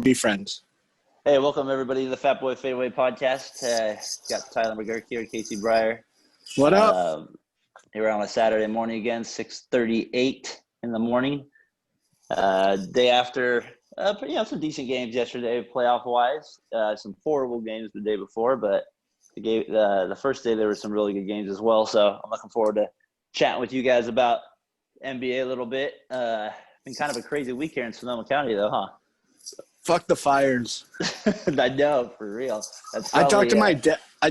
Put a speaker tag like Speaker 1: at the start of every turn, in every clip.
Speaker 1: be friends.
Speaker 2: Hey, welcome everybody to the Fatboy FadeAway podcast. Got Tyler McGurk here, Casey Breyer.
Speaker 1: What up?
Speaker 2: Here on a Saturday morning again, 6:38 in the morning. Day after, some decent games yesterday, playoff-wise. Some horrible games the day before, but the first day there were some really good games as well. So I'm looking forward to chatting with you guys about NBA a little bit. Been kind of a crazy week here in Sonoma County, though, huh?
Speaker 1: Fuck the Fires.
Speaker 2: I know, for real. That's
Speaker 1: I talked to my
Speaker 2: dad.
Speaker 1: I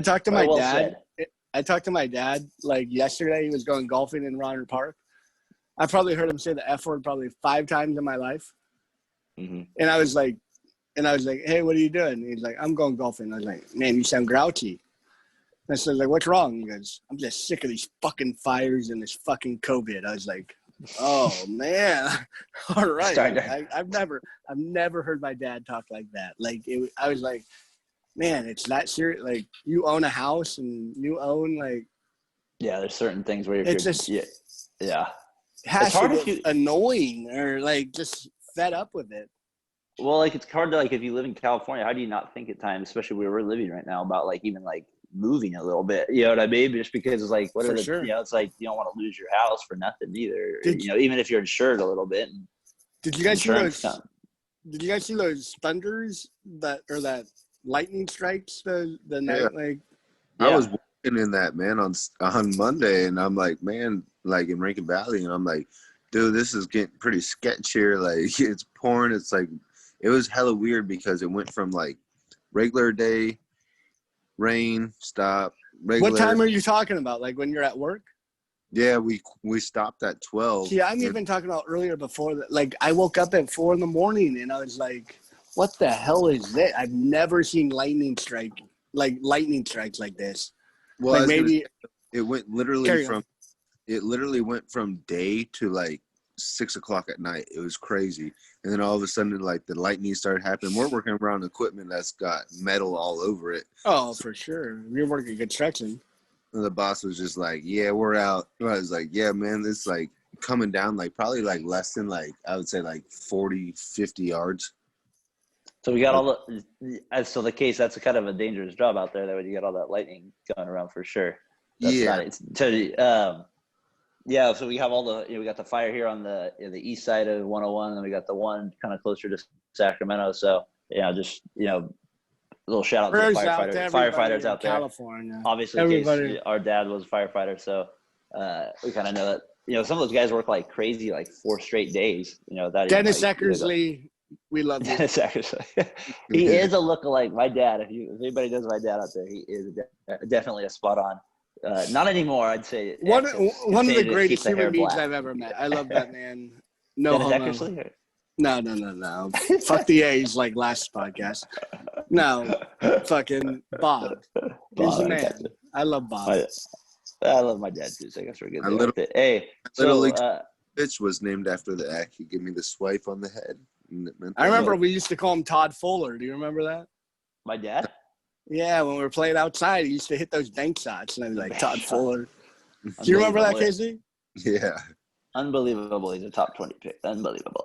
Speaker 1: talked to my dad like yesterday. He was going golfing in Ronner Park. I probably heard him say the F word probably 5 times in my life.
Speaker 2: Mm-hmm.
Speaker 1: And I was like, hey, what are you doing? And he's like, I'm going golfing. I was like, man, you sound grouchy. And I said, like, what's wrong? He goes, I'm just sick of these fucking fires and this fucking COVID. I was like, oh man, all right. I've never heard my dad talk like that. I was like, man, it's that serious. Like, you own a house and you own
Speaker 2: there's certain things where
Speaker 1: it's just
Speaker 2: yeah.
Speaker 1: It's hard to get annoying or just fed up with it.
Speaker 2: Well, it's hard to if you live in California, how do you not think at times, especially where we're living right now, about even moving a little bit, you know what I mean? Just because it's
Speaker 1: sure.
Speaker 2: It's you don't want to lose your house for nothing either. Even if you're insured a little bit.
Speaker 1: Did you guys see those? Did you guys see those thunders that lightning strikes the night?
Speaker 3: I was walking in that, man, on Monday, and I'm like, man, in Rankin Valley, and I'm like, dude, this is getting pretty sketch here. It's pouring. It's it was hella weird because it went from regular day rain, stop. Regular.
Speaker 1: What time are you talking about? When you're at work?
Speaker 3: Yeah, we stopped at 12.
Speaker 1: See, I'm even talking about earlier before that. I woke up at 4 a.m. and I was like, what the hell is that? I've never seen lightning strikes like this.
Speaker 3: Well,
Speaker 1: maybe
Speaker 3: it went literally went from day to 6 o'clock at night. It was crazy. And then all of a sudden, the lightning started happening. We're working around equipment that's got metal all over it.
Speaker 1: Oh, for sure. You're working construction.
Speaker 3: And the boss was just like, yeah, we're out. I was like, yeah, man, it's coming down probably less than I would say 40, 50 yards.
Speaker 2: So we got all the case, that's kind of a dangerous job out there, that when you got all that lightning going around for sure. So we have we got the fire here on the east side of 101, and then we got the one kind of closer to Sacramento. So, a little shout out to the firefighters out there.
Speaker 1: California.
Speaker 2: Obviously, our dad was a firefighter, so we kind of know that, some of those guys work like crazy, 4 straight days.
Speaker 1: Dennis Eckersley, we love you.
Speaker 2: Dennis Eckersley. He is a lookalike. My dad, if anybody knows my dad out there, he is definitely a spot on. Not anymore, I'd say.
Speaker 1: One of the greatest human beings I've ever met. I love that man. No
Speaker 2: Dennis
Speaker 1: homo.
Speaker 2: Eckersley?
Speaker 1: No. Fuck the A's last podcast. No, fucking Bob. He's the man. I love Bob.
Speaker 2: I love my dad too, so I guess we're good. Hey,
Speaker 3: bitch was named after the act. He gave me the swipe on the head.
Speaker 1: I remember we used to call him Todd Fuller. Do you remember that?
Speaker 2: My dad?
Speaker 1: Yeah, when we were playing outside, he used to hit those bank shots, and I was like, Todd Fuller. Do you remember that, Casey?
Speaker 3: Yeah.
Speaker 2: Unbelievable. He's a top 20 pick. Unbelievable.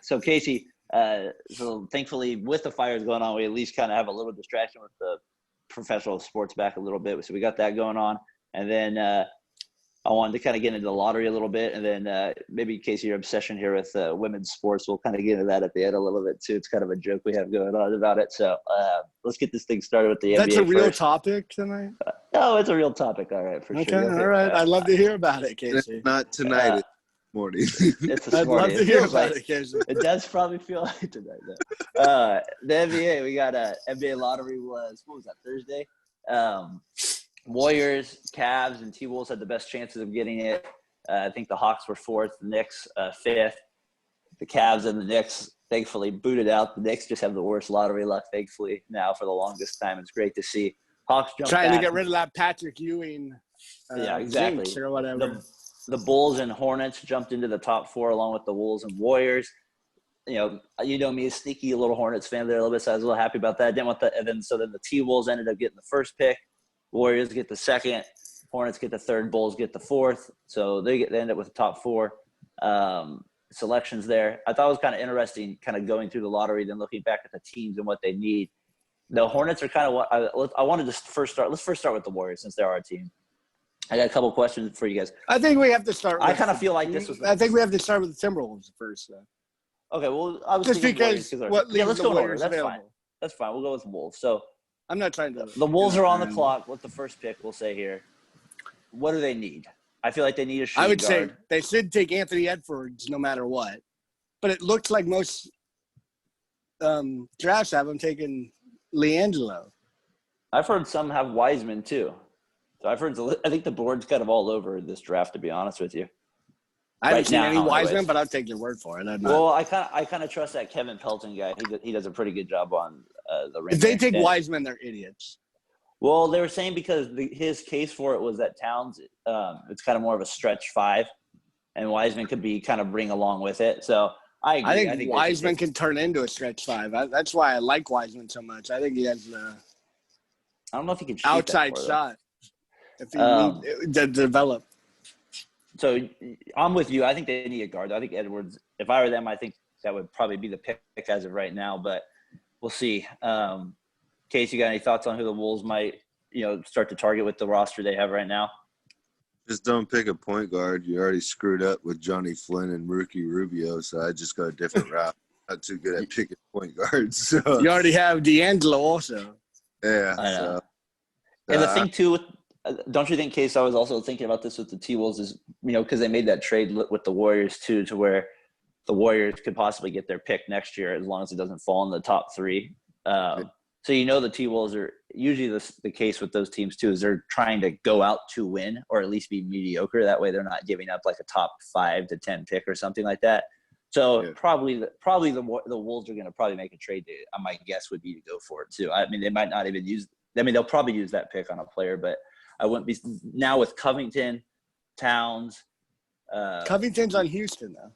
Speaker 2: So, Casey, so thankfully, with the fires going on, we at least kind of have a little distraction with the professional sports back a little bit. So we got that going on. And then I wanted to kind of get into the lottery a little bit. And then maybe, Casey, your obsession here with women's sports, we'll kind of get into that at the end a little bit, too. It's kind of a joke we have going on about it. So let's get this thing started with the NBA.
Speaker 1: That's a real
Speaker 2: first.
Speaker 1: Topic tonight?
Speaker 2: No, it's a real topic. All right, for sure.
Speaker 1: Okay, all right. I'd love to hear about it, Casey.
Speaker 3: Not tonight. It's morning.
Speaker 2: It's this
Speaker 1: I'd
Speaker 2: morning.
Speaker 1: love to hear about it, Casey.
Speaker 2: It does probably feel like tonight, though. The NBA, we got NBA lottery what was that, Thursday? Warriors, Cavs, and T-Wolves had the best chances of getting it. I think the Hawks were 4th, the Knicks 5th. The Cavs and the Knicks thankfully booted out. The Knicks just have the worst lottery luck, thankfully, now for the longest time. It's great to see. Hawks
Speaker 1: trying to get rid of that Patrick Ewing
Speaker 2: exactly.
Speaker 1: jinx or whatever.
Speaker 2: The Bulls and Hornets jumped into the top 4 along with the Wolves and Warriors. Me, a sneaky little Hornets fan there a little bit, so I was a little happy about that. Didn't want that, and then the T-Wolves ended up getting the first pick. Warriors get the 2nd, Hornets get the 3rd, Bulls get the 4th. So they end up with the top 4. selections there. I thought it was kind of interesting, kind of going through the lottery, then looking back at the teams and what they need. The Hornets are kind of what I wanted to first start. Let's first start with the Warriors since they're our team. I got a couple questions for you guys.
Speaker 1: I think we have to start.
Speaker 2: I kind of feel like this was.
Speaker 1: I think we have to start with the Timberwolves first.
Speaker 2: Okay, well, I was
Speaker 1: just
Speaker 2: because
Speaker 1: let's go in order.
Speaker 2: That's fine. That's fine. We'll go with Wolves. So
Speaker 1: I'm not trying to.
Speaker 2: The Wolves are on the clock with the first pick. We'll say here. What do they need? I feel like they need a shooting guard.
Speaker 1: Say they should take Anthony Edwards no matter what, but it looks like most drafts have him taking LiAngelo.
Speaker 2: I've heard some have Wiseman too. So I think the board's kind of all over this draft, to be honest with you.
Speaker 1: I haven't seen any Wiseman, but I'll take your word for it.
Speaker 2: Well, I kind of trust that Kevin Pelton guy. He does a pretty good job on the ring.
Speaker 1: If they take Wiseman, they're idiots.
Speaker 2: Well, they were saying because his case for it was that Towns, it's kind of more of a stretch 5, and Wiseman could be kind of bring along with it. So I agree.
Speaker 1: I think Wiseman can turn into a stretch 5. That's why I like Wiseman so much. I think he has the
Speaker 2: I don't know if he can shoot
Speaker 1: outside shot if he needs to develop.
Speaker 2: So I'm with you. I think they need a guard. I think Edwards, if I were them, I think that would probably be the pick as of right now, but we'll see. Case, you got any thoughts on who the Wolves might, start to target with the roster they have right now?
Speaker 3: Just don't pick a point guard. You already screwed up with Johnny Flynn and Ricky Rubio, so I just go a different route. Not too good at picking point guards. So.
Speaker 1: You already have D'Angelo also.
Speaker 3: Yeah.
Speaker 2: I know. And the thing, too, don't you think, Case, I was also thinking about this with the T-Wolves is, because they made that trade with the Warriors, too, to where the Warriors could possibly get their pick next year as long as it doesn't fall in the top 3. So the T-Wolves are usually the case with those teams too is they're trying to go out to win or at least be mediocre. That way they're not giving up like a top 5 to 10 pick or something like that. So probably the Wolves are going to probably make a trade. My guess would be to go for it too. I mean, they might not even use. I mean, they'll probably use that pick on a player, but I wouldn't be now with Covington, Towns.
Speaker 1: Covington's on Houston though.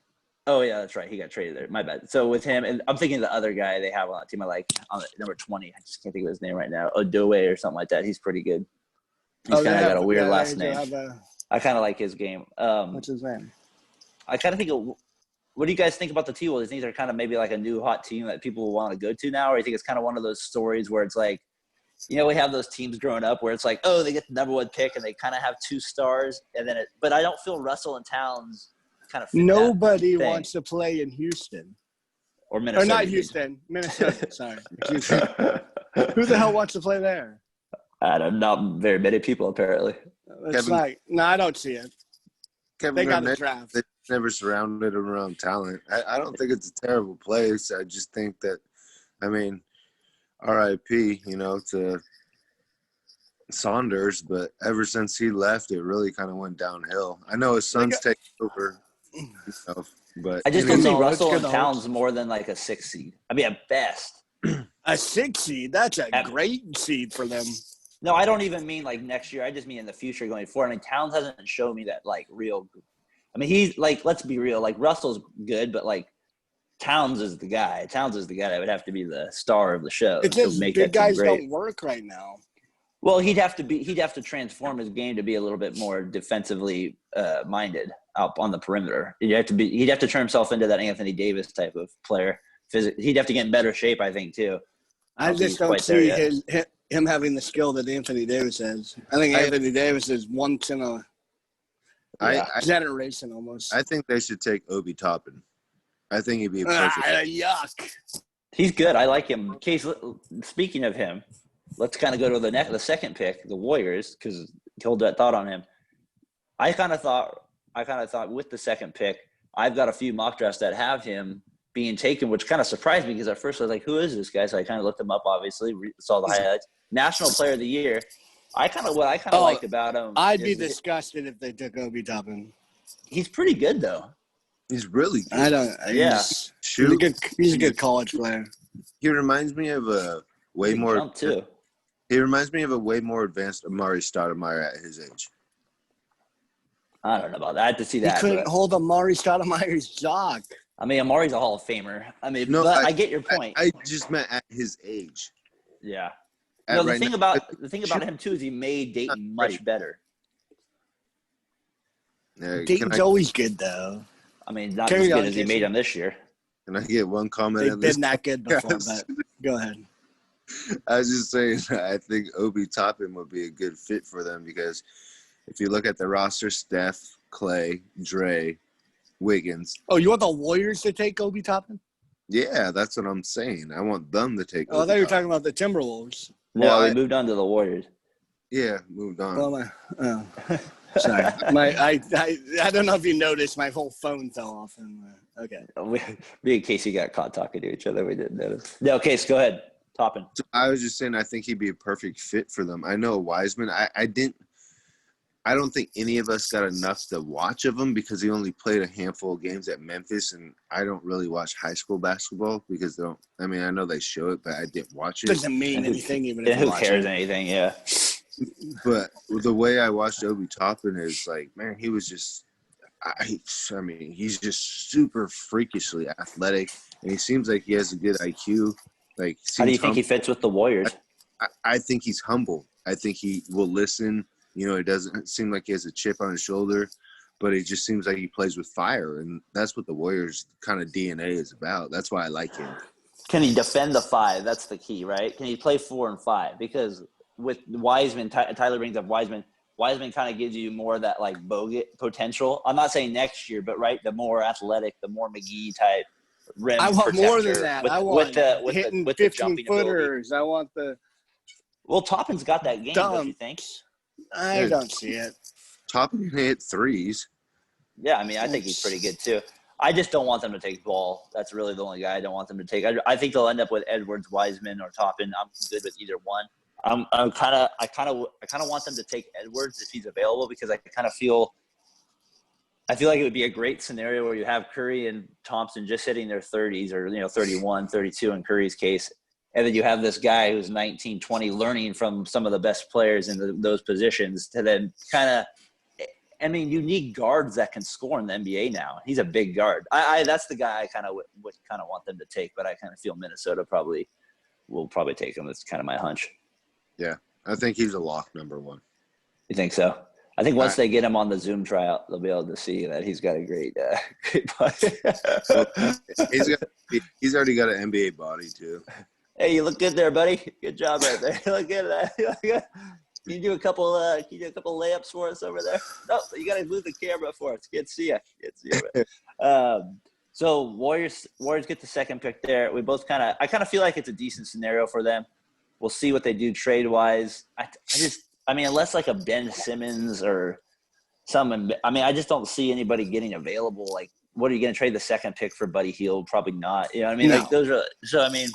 Speaker 2: Oh, yeah, that's right. He got traded there. My bad. So with him, and I'm thinking the other guy they have on that team, I like on number 20. I just can't think of his name right now. Odoe or something like that. He's pretty good. He's kind of got a weird last name. I kind of like his game.
Speaker 1: What's his name?
Speaker 2: I kind of think what do you guys think about the T-Wolves? These are kind of maybe like a new hot team that people will want to go to now, or you think it's kind of one of those stories where it's like, we have those teams growing up where it's like, oh, they get the number 1 pick and they kind of have 2 stars, and then but I don't feel Russell and Towns kind of
Speaker 1: nobody wants to play in Houston
Speaker 2: or Minnesota.
Speaker 1: Or not Houston, Minnesota. Sorry, who the hell wants to play there?
Speaker 2: I don't know. Not very many people apparently.
Speaker 1: I don't see it. They got a draft.
Speaker 3: They never surrounded around talent. I don't think it's a terrible place. I just think that, RIP, to Saunders, but ever since he left, it really kind of went downhill. I know his son's taking over, but
Speaker 2: I just don't see Russell and Towns more than like a 6 seed. I mean, at best.
Speaker 1: A 6 seed? That's a great seed for them.
Speaker 2: No, I don't even mean like next year. I just mean in the future going forward. I mean, Towns hasn't shown me that like real. I mean, he's like, let's be real. Like Russell's good, but like Towns is the guy. Towns is the guy that would have to be the star of the show.
Speaker 1: It's just big guys don't work right now.
Speaker 2: Well, he'd have to transform his game to be a little bit more defensively minded out on the perimeter. He'd have to turn himself into that Anthony Davis type of player. He'd have to get in better shape, I think, too.
Speaker 1: I just don't see him having the skill that Anthony Davis has. I think Anthony Davis is once in a generation almost.
Speaker 3: I think they should take Obi Toppin. I think he'd be a perfect.
Speaker 1: Yuck.
Speaker 2: He's good. I like him. Case, speaking of him, let's kind of go to the second pick, the Warriors, because hold that thought on him. I kind of thought with the second pick, I've got a few mock drafts that have him being taken, which kind of surprised me because at first I was like, who is this guy? So I kind of looked him up, obviously, saw the highlights. National Player of the Year. What I liked about him.
Speaker 1: I'd be disgusted if they took Obi Toppin.
Speaker 2: He's pretty good, though.
Speaker 3: He's really good.
Speaker 1: He's a good college player.
Speaker 3: He reminds me of a way more advanced Amari Stoudemire at his age.
Speaker 2: I don't know about that. I had to see that.
Speaker 1: He couldn't hold Amari Stoudemire's jock.
Speaker 2: I mean, Amari's a Hall of Famer. I mean, I get your point.
Speaker 3: I just meant at his age.
Speaker 2: Yeah. The thing about him too is he made Dayton much better.
Speaker 1: Dayton's always good though.
Speaker 2: I mean, not
Speaker 1: Carry
Speaker 2: as good
Speaker 1: on,
Speaker 2: as he
Speaker 1: Casey.
Speaker 2: made them this year.
Speaker 3: Can I get one comment
Speaker 1: They've
Speaker 3: on this?
Speaker 1: been that good before, but go ahead.
Speaker 3: I was just saying, I think Obi Toppin would be a good fit for them because if you look at the roster, Steph, Clay, Dre, Wiggins.
Speaker 1: Oh, you want the Warriors to take Obi Toppin?
Speaker 3: Yeah, that's what I'm saying. I want them to take
Speaker 1: Oh, I
Speaker 3: Obi
Speaker 1: thought you were
Speaker 3: Toppin.
Speaker 1: talking about the Timberwolves.
Speaker 3: Well,
Speaker 2: No, we moved on to the Warriors.
Speaker 3: Yeah, moved on.
Speaker 1: Well, sorry. I don't know if you noticed, my whole phone fell off. Okay.
Speaker 2: Me and Casey got caught talking to each other. We didn't notice. No, Casey, go ahead. Toppin.
Speaker 3: So I was just saying I think he'd be a perfect fit for them. I know Wiseman. I don't think any of us got enough to watch of him because he only played a handful of games at Memphis, and I don't really watch high school basketball because I know they show it, but I didn't watch it.
Speaker 1: Doesn't mean anything, even if
Speaker 2: Who
Speaker 1: you watch
Speaker 2: cares
Speaker 1: it.
Speaker 2: anything? Yeah.
Speaker 3: But the way I watched Obi Toppin is like, man, he was just I mean, he's just super freakishly athletic, and he seems like he has a good IQ. Like,
Speaker 2: How do you think he fits with the Warriors?
Speaker 3: I think he's humble. I think he will listen. You know, it doesn't seem like he has a chip on his shoulder, but it just seems like he plays with fire, and that's what the Warriors' kind of DNA is about. That's why I like him.
Speaker 2: Can he defend the 5? That's the key, right? Can he play 4 and 5? Because with Wiseman, Tyler brings up Wiseman. Wiseman kind of gives you more of that like Bogut potential. I'm not saying next year, but the more athletic, the more McGee type rim.
Speaker 1: I want more than
Speaker 2: protector
Speaker 1: that. I want hitting
Speaker 2: with the jumping
Speaker 1: 15-footers. I want the
Speaker 2: Well, Toppin's got that game, don't you think?
Speaker 1: I don't see it.
Speaker 3: Toppin can hit threes.
Speaker 2: Yeah, I mean, I think he's pretty good too. I just don't want them to take Ball. That's really the only guy I don't want them to take. I think they'll end up with Edwards, Wiseman, or Toppin. I'm good with either one. I kind of want them to take Edwards if he's available because I feel like it would be a great scenario where you have Curry and Thompson just hitting their 30s or 31, 32 in Curry's case, and then you have this guy who's 19, 20 learning from some of the best players in those positions to then kind of. I mean, you need guards that can score in the NBA now. He's a big guard. That's the guy I kind of would kind of want them to take, but I kind of feel Minnesota will probably take him. That's kind of my hunch.
Speaker 3: Yeah, I think he's a lock number 1.
Speaker 2: You think so? I think once they get him on the Zoom tryout, they'll be able to see that he's got a great body.
Speaker 3: He's already got an NBA body too.
Speaker 2: Hey, you look good there, buddy. Good job right there. You look good at that. Can you do a couple layups for us over there? No, you got to move the camera for us. Can't see you. So Warriors get the second pick there. We both I kind of feel like it's a decent scenario for them. We'll see what they do trade wise. I mean, unless like a Ben Simmons or someone. I mean, I just don't see anybody getting available. Like, what are you going to trade the second pick for Buddy Hield? Probably not. You know what I mean?
Speaker 1: No.
Speaker 2: Like those are. So I mean,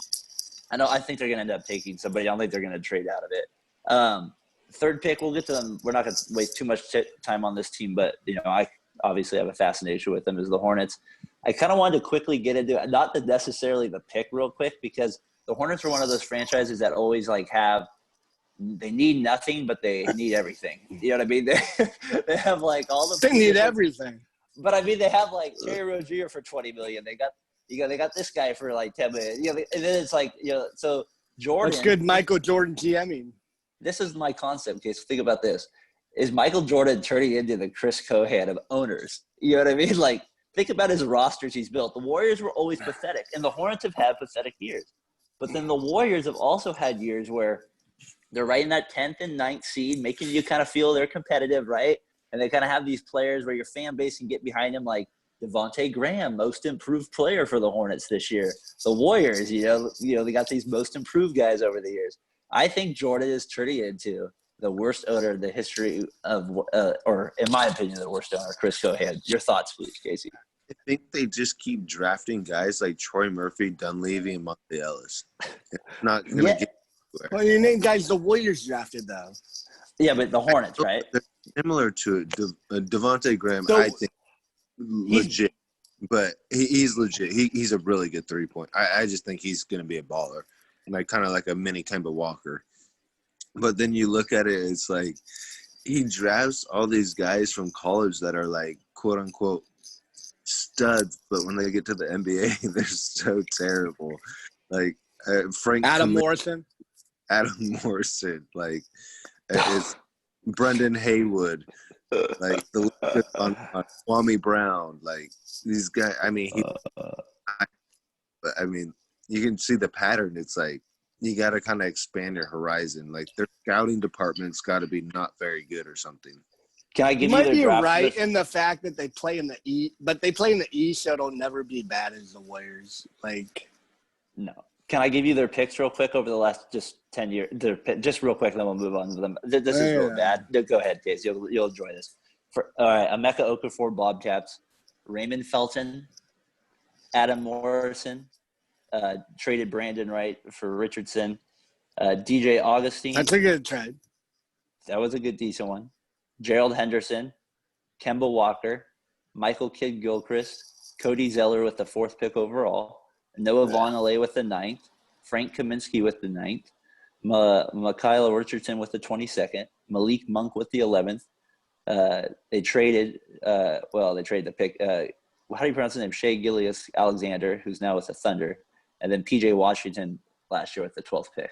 Speaker 2: I think they're going to end up taking somebody. I don't think they're going to trade out of it. Third pick, we'll get to them. We're not going to waste too much time on this team, but I obviously have a fascination with them as the Hornets. I kind of wanted to quickly get into it, not necessarily the pick real quick, because the Hornets are one of those franchises that always they need nothing, but they need everything. You know what I mean? They have like all the.
Speaker 1: They need everything.
Speaker 2: But I mean, they have like Terry Rozier for $20 million. They got this guy for like $10 million. And then it's like so Jordan.
Speaker 1: That's good, Michael Jordan GMing.
Speaker 2: This is my concept, case. Think about this. Is Michael Jordan turning into the Chris Cohan of owners? You know what I mean? Like, think about his rosters he's built. The Warriors were always pathetic, and the Hornets have had pathetic years. But then the Warriors have also had years where they're right in that 10th and 9th seed, making you kind of feel they're competitive, right? And they kind of have these players where your fan base can get behind them, like Devontae Graham, most improved player for the Hornets this year. The Warriors, they got these most improved guys over the years. I think Jordan is turning into the worst owner in the history of, or in my opinion, the worst owner, Chris Cohan. Your thoughts, please, Casey.
Speaker 3: I think they just keep drafting guys like Troy Murphy, Dunleavy, and Monte Ellis. It's not going to get anywhere.
Speaker 1: Well, you name guys the Warriors drafted, though.
Speaker 2: Yeah, but the Hornets, right?
Speaker 3: They're similar to Devontae Graham,
Speaker 1: So,
Speaker 3: I think, legit. But he's legit. He's a really good three-point. I just think he's going to be a baller. Like kind of like a mini Kemba Walker. But then you look at it, it's like he drafts all these guys from college that are like quote unquote studs, but when they get to the NBA, they're so terrible. Like
Speaker 1: Adam Morrison,
Speaker 3: like it's Brendan Haywood, Like the on Kwame Brown, like these guys. I mean, but I mean, you can see the pattern. It's like you got to kind of expand your horizon. Like their scouting department's got to be not very good or something.
Speaker 2: Can I
Speaker 1: You
Speaker 2: give you
Speaker 1: might
Speaker 2: their
Speaker 1: be
Speaker 2: draft
Speaker 1: right
Speaker 2: list?
Speaker 1: in the fact that they play in the East, but they play in the East, so it'll never be bad as the Warriors. Like,
Speaker 2: No. Can I give you their picks real quick over the last just 10 years? Just real quick, then we'll move on to them. This is really bad. Go ahead, Case. You'll enjoy this. All right, Emeka Okafor Bobcats, Raymond Felton, Adam Morrison, traded Brandon Wright for Richardson, DJ Augustine.
Speaker 1: that's a good trade.
Speaker 2: That was a good, decent one. Gerald Henderson, Kemba Walker, Michael Kidd-Gilchrist, Cody Zeller with the 4th pick overall, Noah Vonleh with the 9th, Frank Kaminsky with the 9th, Mikhail Richardson with the 22nd, Malik Monk with the 11th. They traded the pick. How do you pronounce his name? Shea Gilgeous-Alexander, who's now with the Thunder, and then PJ Washington last year with the 12th pick.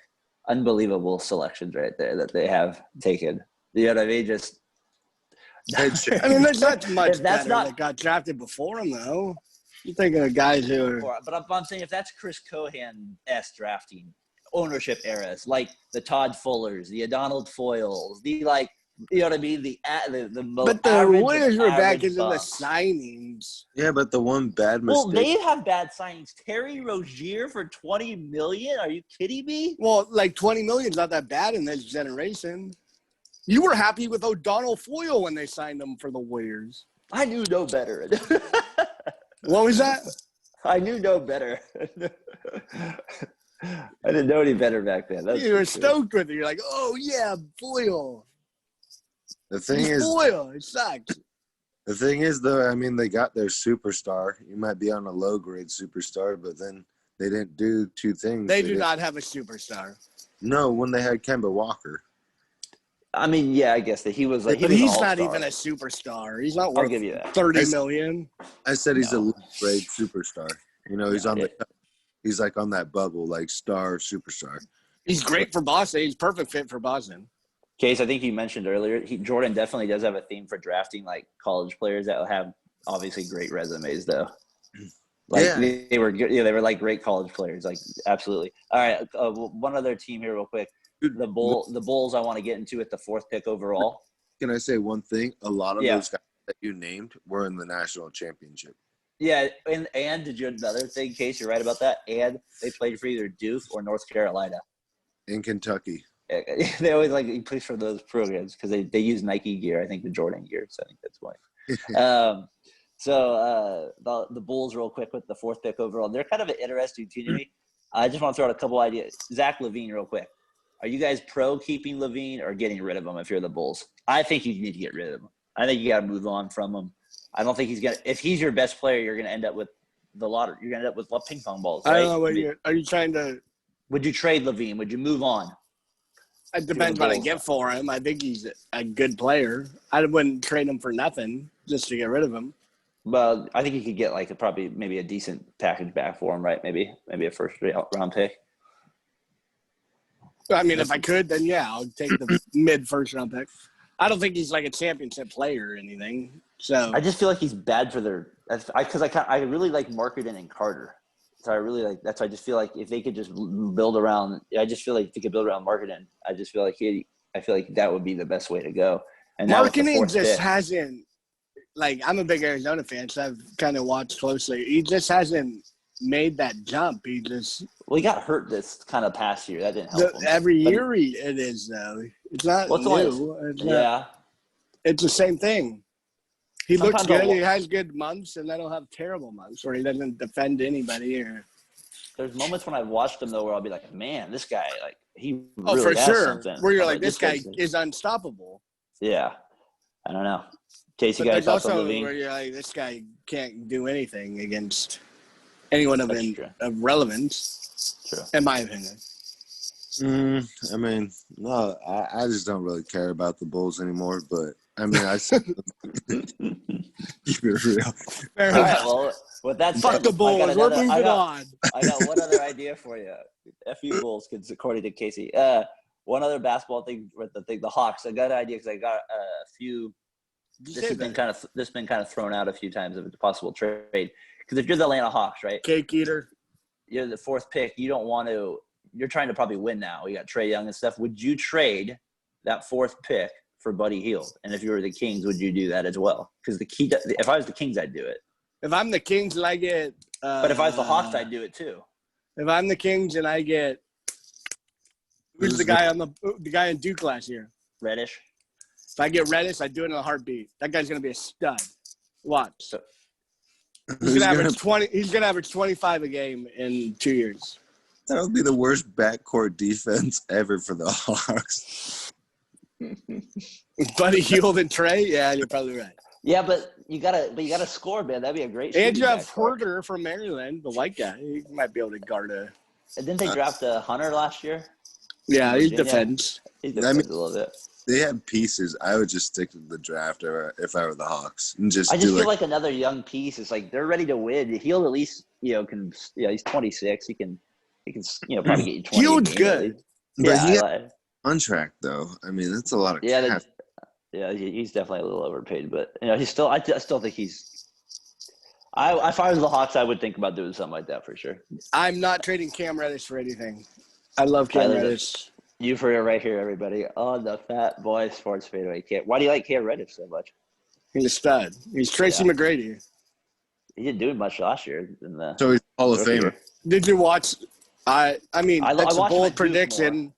Speaker 2: Unbelievable selections right there that they have taken. You know what I mean? Just
Speaker 1: I mean, there's not much
Speaker 2: If that's
Speaker 1: better
Speaker 2: not-
Speaker 1: that got drafted before him, though. You're thinking of guys who are.
Speaker 2: But I'm saying if that's Chris Cohan-esque drafting ownership eras, like the Todd Fullers, the Donald Foyles, the like, you know what I mean? The
Speaker 1: But the
Speaker 2: average
Speaker 1: Warriors were back
Speaker 2: average
Speaker 1: into the
Speaker 2: Bucks.
Speaker 1: signings.
Speaker 3: Yeah, but the one bad
Speaker 2: Well,
Speaker 3: mistake.
Speaker 2: they have bad signings. Terry Rozier for $20 million? Are you kidding me?
Speaker 1: Well, like $20 million is not that bad in this generation. You were happy with O'Donnell Foyle when they signed him for the Warriors.
Speaker 2: I knew no better.
Speaker 1: What was that?
Speaker 2: I knew no better. I didn't know any better back then. That's
Speaker 1: You were
Speaker 2: for sure.
Speaker 1: stoked with it. You're like, oh, yeah, Foyle.
Speaker 3: The thing
Speaker 1: He's
Speaker 3: is,
Speaker 1: Foyle. It sucks.
Speaker 3: the thing is, though, I mean, they got their superstar. You might be on a low grade superstar, but then they didn't do two things.
Speaker 1: They do
Speaker 3: didn't-
Speaker 1: not have a superstar.
Speaker 3: No, when they had Kemba Walker.
Speaker 2: I mean, yeah, I guess that he was like.
Speaker 1: But
Speaker 2: he was
Speaker 1: he's
Speaker 2: an
Speaker 1: not
Speaker 2: all-star.
Speaker 1: even a superstar. He's not
Speaker 2: I'll
Speaker 1: worth
Speaker 2: give you that.
Speaker 1: $30 million.
Speaker 3: I said he's
Speaker 2: No.
Speaker 3: a low grade superstar. You know, he's on the. He's like on that bubble, like star superstar.
Speaker 1: He's great for Boston. He's perfect fit for Boston.
Speaker 2: Case, I think you mentioned earlier, Jordan definitely does have a theme for drafting like college players that will have obviously great resumes, though. Like
Speaker 3: Yeah.
Speaker 2: they were good. Yeah, they were like great college players. Like absolutely. All right, one other team here, real quick. The Bulls. I want to get into at the 4th pick overall.
Speaker 3: Can I say one thing? A lot of
Speaker 2: Yeah.
Speaker 3: those guys that you named were in the national championship.
Speaker 2: Yeah, and did you another thing, Case? You're right about that. And they played for either Duke or North Carolina.
Speaker 3: In Kentucky.
Speaker 2: They always like he plays for those programs because they use Nike gear. I think the Jordan gear, so I think that's why. The Bulls, real quick, with the 4th pick overall, they're kind of an interesting team to me. I just want to throw out a couple ideas. Zach LaVine, real quick. Are you guys pro keeping LaVine or getting rid of him if you're the Bulls? I think you need to get rid of him. I think you got to move on from him. I don't think he's gonna. If he's your best player, you're gonna end up with the lottery. You're gonna end up with ping pong balls. Right?
Speaker 1: I don't know what are you trying to.
Speaker 2: Would you trade LaVine? Would you move on?
Speaker 1: It depends what I get for him. I think he's a good player. I wouldn't trade him for nothing just to get rid of him.
Speaker 2: Well, I think you could get maybe a decent package back for him, right? Maybe a first round pick.
Speaker 1: I mean, if I could, then yeah, I'll take the mid first round pick. I don't think he's like a championship player or anything. So
Speaker 2: I just feel like he's bad for their – because I really like Marketing and Carter. So I really like – that's why I just feel like if they could just build around – I just feel like if they could build around Marketing, I just feel like I feel like that would be the best way to go. And now with the
Speaker 1: Marketing
Speaker 2: 4th
Speaker 1: just
Speaker 2: pick,
Speaker 1: hasn't – like I'm a big Arizona fan, so I've kind of watched closely. He just hasn't made that jump. He just
Speaker 2: well, he got hurt this kind of past year. That didn't help him.
Speaker 1: every year it is though. It's not
Speaker 2: What's
Speaker 1: new. It's not,
Speaker 2: yeah.
Speaker 1: it's the same thing. He looks
Speaker 2: Sometimes
Speaker 1: good. He has good months, and then he'll have terrible months where he doesn't defend anybody. Or
Speaker 2: There's moments when I've watched him though where I'll be like, man, this guy he
Speaker 1: oh,
Speaker 2: really
Speaker 1: for
Speaker 2: has
Speaker 1: sure,
Speaker 2: something.
Speaker 1: where you're
Speaker 2: I'm
Speaker 1: like, this guy
Speaker 2: guy's-
Speaker 1: is unstoppable.
Speaker 2: Yeah, I don't know. Casey,
Speaker 1: But
Speaker 2: guys,
Speaker 1: there's
Speaker 2: thoughts on
Speaker 1: also
Speaker 2: Levine?
Speaker 1: where you're like, this guy can't do anything against anyone of,
Speaker 2: That's true.
Speaker 1: of relevance,
Speaker 2: True.
Speaker 1: in my opinion.
Speaker 3: I mean, no, I just don't really care about the Bulls anymore. But I mean, I keep it real.
Speaker 1: Fair
Speaker 2: All
Speaker 1: enough.
Speaker 2: right, well, with that
Speaker 1: Fuck
Speaker 2: said,
Speaker 1: the Bulls. We're moving on.
Speaker 2: I got one other idea for you. FU Bulls, according to Casey. One other basketball thing with the Hawks. I got an idea because I got a few this has been kind of thrown out a few times of a possible trade. Because if you're the Atlanta Hawks, right?
Speaker 1: Cake eater.
Speaker 2: You're the fourth pick. You don't want to. You're trying to probably win now. You got Trae Young and stuff. Would you trade that fourth pick for Buddy Hield? And if you were the Kings, would you do that as well? Because if I was the Kings, I'd do it.
Speaker 1: If I'm the Kings and I get,
Speaker 2: but if I was the Hawks, I'd do it too.
Speaker 1: If I'm the Kings and I get, who's the guy the guy in Duke last year?
Speaker 2: Reddish.
Speaker 1: If I get Reddish, I'd do it in a heartbeat. That guy's gonna be a stud. Watch.
Speaker 2: So,
Speaker 1: he's gonna average 20. He's gonna average 25 a game in 2 years.
Speaker 3: That would be the worst backcourt defense ever for the Hawks.
Speaker 1: Buddy Hield and Trae? Yeah, you're probably right.
Speaker 2: Yeah, but you gotta score, man. That'd be a great.
Speaker 1: And you have Herter from Maryland, the white guy. He might be able to guard a.
Speaker 2: And didn't they draft a Hunter last year?
Speaker 1: Yeah, he defends.
Speaker 2: He defends a little bit.
Speaker 3: They have pieces. I would just stick to the draft if I were the Hawks and just.
Speaker 2: I just feel like another young piece. It's like they're ready to win. Hield at least can. Yeah, he's 26. He can probably get you 20.
Speaker 1: Hield's good.
Speaker 3: But he had contract though. I mean, that's a lot of cap.
Speaker 2: Yeah, he's definitely a little overpaid, but he's still. I still think he's. If I was the Hawks, I would think about doing something like that for sure.
Speaker 1: I'm not trading Cam Reddish for anything. I love Cam Reddish.
Speaker 2: You've heard it right here, everybody, on the Fatboy Sports FadeAway. Why do you like Cam Reddish so much?
Speaker 1: He's a stud. He's Tracy McGrady.
Speaker 2: He didn't do much last year.
Speaker 3: So he's Hall of Famer.
Speaker 1: Did you watch? I mean, that's a bold prediction.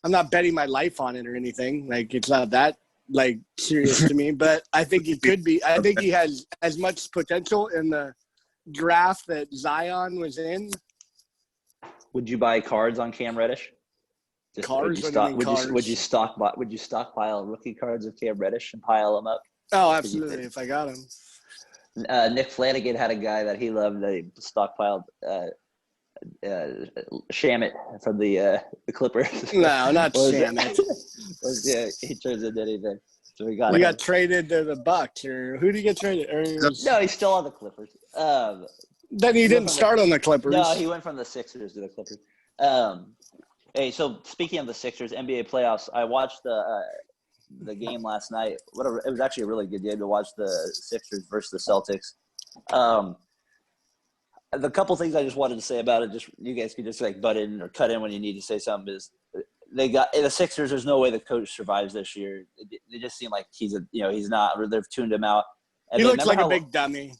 Speaker 1: I'm not betting my life on it or anything. Like, it's not that serious to me, but I think he could be. I think he has as much potential in the draft that Zion was in.
Speaker 2: Would you buy cards on Cam Reddish?
Speaker 1: Cards?
Speaker 2: Would you stockpile rookie cards of Cam Reddish and pile them up?
Speaker 1: Oh, absolutely! If I got him.
Speaker 2: Nick Flanagan had a guy that he loved that he stockpiled. Shamit from the Clippers.
Speaker 1: No, not Shamit.
Speaker 2: He turns into anything. So we
Speaker 1: got traded to the Bucks, or who did he get traded?
Speaker 2: No, he's still on the Clippers.
Speaker 1: Then he didn't start on the Clippers.
Speaker 2: No, he went from the Sixers to the Clippers. Hey, so speaking of the Sixers, NBA playoffs, I watched the game last night. It was actually a really good game to watch the Sixers versus the Celtics. The couple things I just wanted to say about it, just you guys can just butt in or cut in when you need to say something, is the Sixers. There's no way the coach survives this year. They just seem like he's not. They've tuned him out. And
Speaker 1: he looks like a big dummy.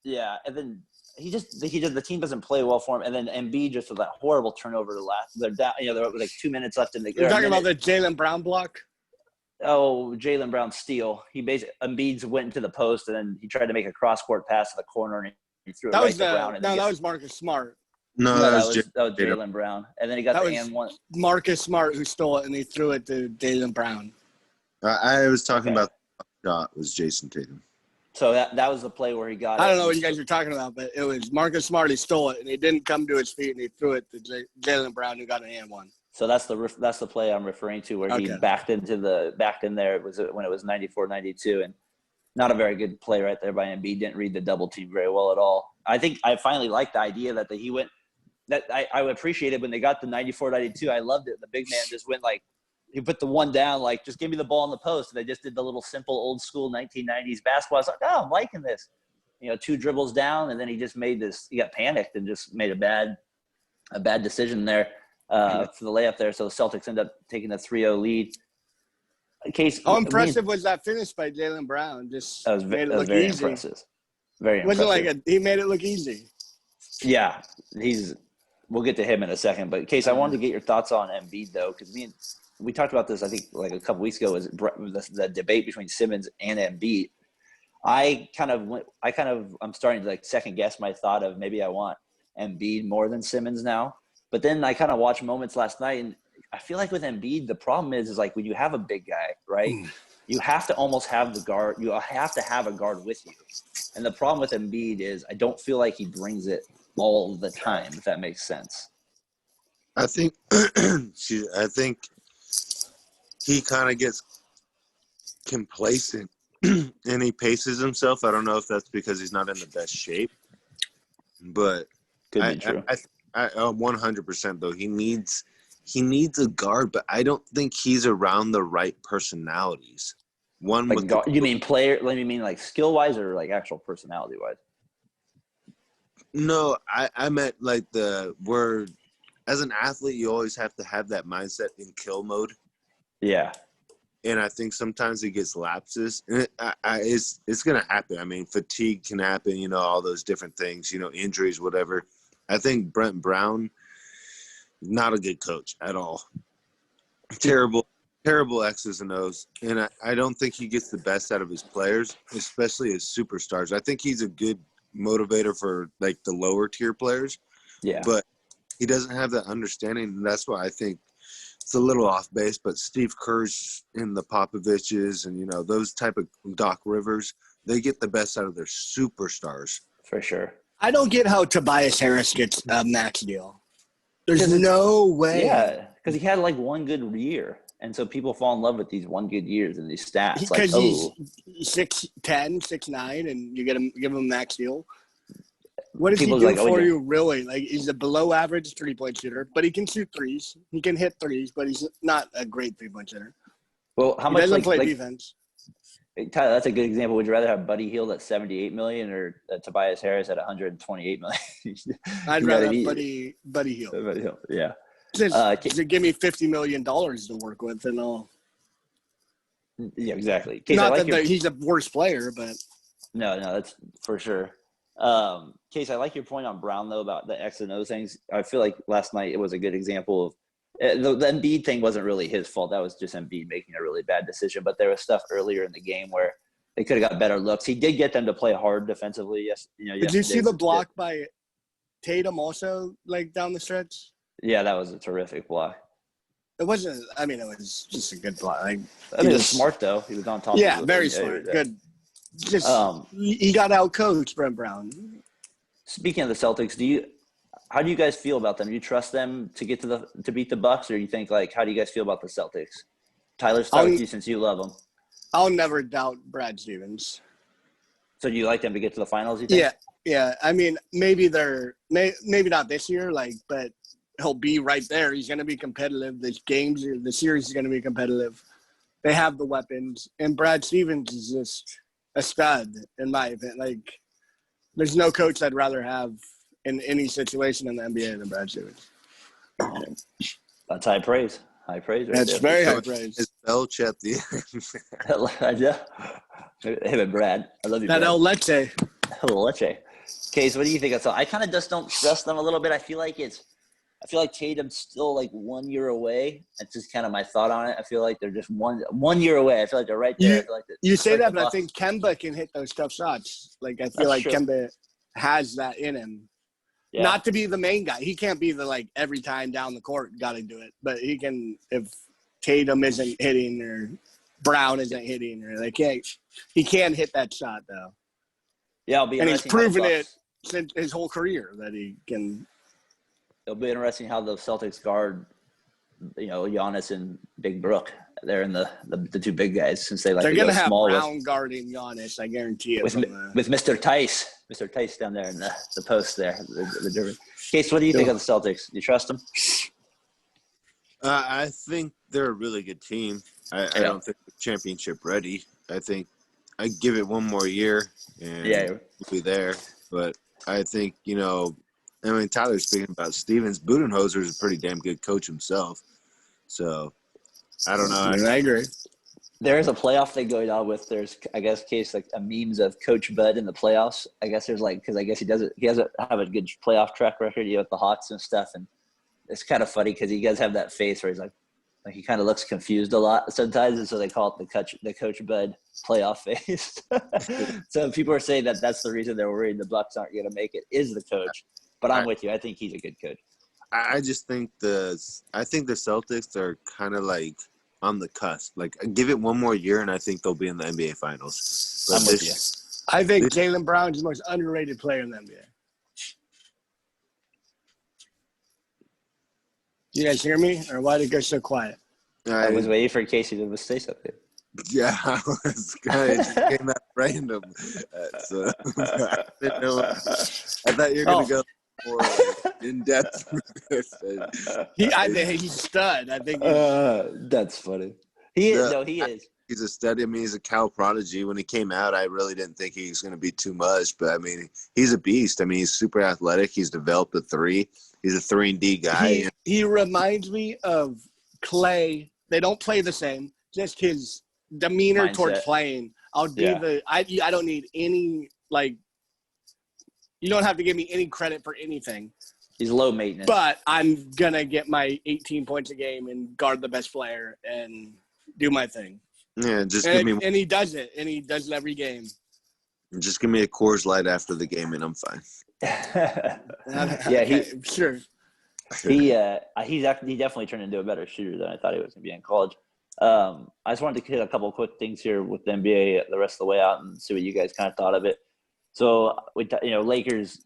Speaker 2: Yeah, and then the team doesn't play well for him, and then Embiid just with that horrible turnover to last. They're down. There were 2 minutes left in the game.
Speaker 1: You're talking about the Jaylen Brown block?
Speaker 2: Oh, Jaylen Brown steal. Embiid went into the post, and then he tried to make a cross-court pass to the corner, and he threw it to Brown.
Speaker 1: That was Marcus Smart.
Speaker 3: No, that was
Speaker 2: Jaylen Brown. And then he got the and one.
Speaker 1: Marcus Smart who stole it, and he threw it to Jaylen Brown.
Speaker 3: I was talking about the shot was Jason Tatum.
Speaker 2: So that was the play where he got it.
Speaker 1: I don't know what you guys are talking about, but it was Marcus Smart. He stole it, and he didn't come to his feet, and he threw it to Jaylen Brown, who got an and one.
Speaker 2: So that's the play I'm referring to, where he backed in there. It was when it was 94-92, and not a very good play right there by Embiid. Didn't read the double team very well at all. I think I finally liked the idea that he went. That I appreciated when they got the 94-92. I loved it. The big man just went he put the one down, just give me the ball in the post. And they just did the little simple old school 1990s basketball. I was like, oh, I'm liking this. 2 dribbles down, and then he just made this. He got panicked and just made a bad decision there for the layup there. So the Celtics end up taking a 3-0 lead.
Speaker 1: How impressive was that finish by Jaylen Brown? Just
Speaker 2: that was
Speaker 1: made it
Speaker 2: look
Speaker 1: very
Speaker 2: easy. Impressive. Very
Speaker 1: it wasn't he made it look easy.
Speaker 2: Yeah, we'll get to him in a second. But Case, I wanted to get your thoughts on Embiid though, because we talked about this, I think, a couple weeks ago, was the debate between Simmons and Embiid. I'm starting to second guess my thought of maybe I want Embiid more than Simmons now. But then I kind of watched moments last night, and I feel like with Embiid, the problem is when you have a big guy, right? You have to almost have the guard. You have to have a guard with you. And the problem with Embiid is I don't feel like he brings it all the time, if that makes sense.
Speaker 3: I think he kind of gets complacent and he paces himself. I don't know if that's because he's not in the best shape, but
Speaker 2: could be true.
Speaker 3: I 100% though. He needs a guard, but I don't think he's around the right personalities. One
Speaker 2: Like,
Speaker 3: with the,
Speaker 2: you mean player? Like, you mean like skill wise or like actual personality wise?
Speaker 3: no, I meant like where as an athlete you always have to have that mindset in kill mode.
Speaker 2: Yeah.
Speaker 3: And I think sometimes it gets lapses. And it's going to happen. I mean, fatigue can happen, you know, all those different things, you know, injuries, whatever. I think Brent Brown, not a good coach at all. Terrible X's and O's. And I don't think he gets the best out of his players, especially his superstars. I think he's a good motivator for, like, the lower tier players.
Speaker 2: Yeah.
Speaker 3: But he doesn't have that understanding, and that's why I think it's a little off base. But Steve Kerr's and the Popoviches and, you know, those type of Doc Rivers, they get the best out of their superstars.
Speaker 2: For sure.
Speaker 1: I don't get how Tobias Harris gets a max deal. There's no way.
Speaker 2: Yeah, because he had like one good year. And so people fall in love with these one good years and these stats.
Speaker 1: Because
Speaker 2: like,
Speaker 1: he's 6'10", 6'9", and you give him a max deal. What does he do
Speaker 2: like,
Speaker 1: for you, really? Like, he's a below-average three-point shooter, but he can shoot threes. He can hit threes, but he's not a great three-point shooter.
Speaker 2: Well, how
Speaker 1: he
Speaker 2: much
Speaker 1: doesn't play
Speaker 2: like
Speaker 1: defense?
Speaker 2: Tyler, that's a good example. Would you rather have Buddy Hield at $78 million or Tobias Harris at $128 million?
Speaker 1: I'd rather have Buddy Hield.
Speaker 2: Yeah.
Speaker 1: Just give me $50 million to work with, and all.
Speaker 2: Yeah, exactly. Case,
Speaker 1: not that he's a worse player, but
Speaker 2: no, that's for sure. Case, I like your point on Brown though about the X and O things. I feel like last night it was a good example of the Embiid thing wasn't really his fault. That was just Embiid making a really bad decision. But there was stuff earlier in the game where they could have got better looks. He did get them to play hard defensively. Yes,
Speaker 1: Did you see the block by Tatum also, like down the stretch?
Speaker 2: Yeah, that was a terrific block.
Speaker 1: It wasn't. I mean, it was just a good block. Like,
Speaker 2: it was smart though. He was on top.
Speaker 1: Yeah, very smart. Good. Just he got out coached, Brent Brown.
Speaker 2: Speaking of the Celtics, how do you guys feel about them? Do you trust them to get to beat the Bucks, or you think like how do you guys feel about the Celtics? Tyler, start with you since you love them.
Speaker 1: I'll never doubt Brad Stevens.
Speaker 2: So do you like them to get to the finals? You think?
Speaker 1: Yeah. I mean, maybe maybe not this year, but he'll be right there. He's going to be competitive. The series is going to be competitive. They have the weapons, and Brad Stevens is just a stud in my opinion. Like, there's no coach I'd rather have in any situation in the NBA than Brad Stevens.
Speaker 2: That's high praise. High praise. Right
Speaker 1: That's very high praise.
Speaker 3: It's Belch the
Speaker 2: Him and Brad. I love you,
Speaker 1: That
Speaker 2: Brad.
Speaker 1: El Leche.
Speaker 2: El Leche. Case, what do you think? So I kind of just don't trust them a little bit. I feel like Tatum's still like 1 year away. That's just kind of my thought on it. I feel like they're just one year away. I feel like they're right there.
Speaker 1: You say that, but I think Kemba can hit those tough shots. Like, I feel like Kemba has that in him. Yeah. Not to be the main guy. He can't be the, like, every time down the court, got to do it. But he can, if Tatum isn't hitting or Brown isn't hitting, or he can hit that shot, though.
Speaker 2: Yeah, I'll be
Speaker 1: and he's proven it since his whole career that he can.
Speaker 2: It'll be interesting how the Celtics guard, Giannis and Big Brook. They're in the two big guys since they like
Speaker 1: they're
Speaker 2: to go
Speaker 1: gonna have
Speaker 2: small
Speaker 1: Brown guarding Giannis. I guarantee it.
Speaker 2: With Mr. Tice down there in the post there. The Case, what do you think of the Celtics? Do you trust them?
Speaker 3: I think they're a really good team. I don't think they're championship ready. I think I give it one more year and we'll be there. But I think Tyler's speaking about Stevens. Budenholzer is a pretty damn good coach himself. So, I don't know.
Speaker 1: I agree.
Speaker 2: There is a playoff thing going on with I guess, Case, like a memes of Coach Bud in the playoffs. I guess there's because I guess he doesn't have a good playoff track record, with the Hawks and stuff. And it's kind of funny because he does have that face where he's like he kind of looks confused a lot sometimes. And so they call it the Coach Bud playoff face. So people are saying that's the reason they're worried the Bucks aren't going to make it is the coach. But I'm with you. I think he's a good coach.
Speaker 3: I just think the Celtics are kind of like on the cusp. Like, give it one more year, and I think they'll be in the NBA Finals. But
Speaker 2: I'm with you.
Speaker 1: I think Jaylen Brown's the most underrated player in the NBA. You guys hear me, or why did it go so quiet?
Speaker 2: I was waiting for Casey to say something.
Speaker 3: Yeah, I was kind of came out random. So I didn't know. I thought you were gonna go more in depth.
Speaker 1: He's a stud. I think.
Speaker 2: That's funny. He is. No, he is.
Speaker 3: He's a stud. I mean, he's a Cal prodigy. When he came out, I really didn't think he was going to be too much. But, I mean, he's a beast. I mean, he's super athletic. He's developed a 3. He's a 3-and-D guy.
Speaker 1: He reminds me of Clay. They don't play the same. Just his demeanor towards playing. I don't need any, like, you don't have to give me any credit for anything.
Speaker 2: He's low maintenance.
Speaker 1: But I'm going to get my 18 points a game and guard the best player and do my thing.
Speaker 3: Yeah,
Speaker 1: and he does it. And he does it every game.
Speaker 3: Just give me a Coors Light after the game and I'm fine.
Speaker 1: Sure.
Speaker 2: He definitely turned into a better shooter than I thought he was going to be in college. I just wanted to hit a couple of quick things here with the NBA the rest of the way out and see what you guys kind of thought of it. So, Lakers,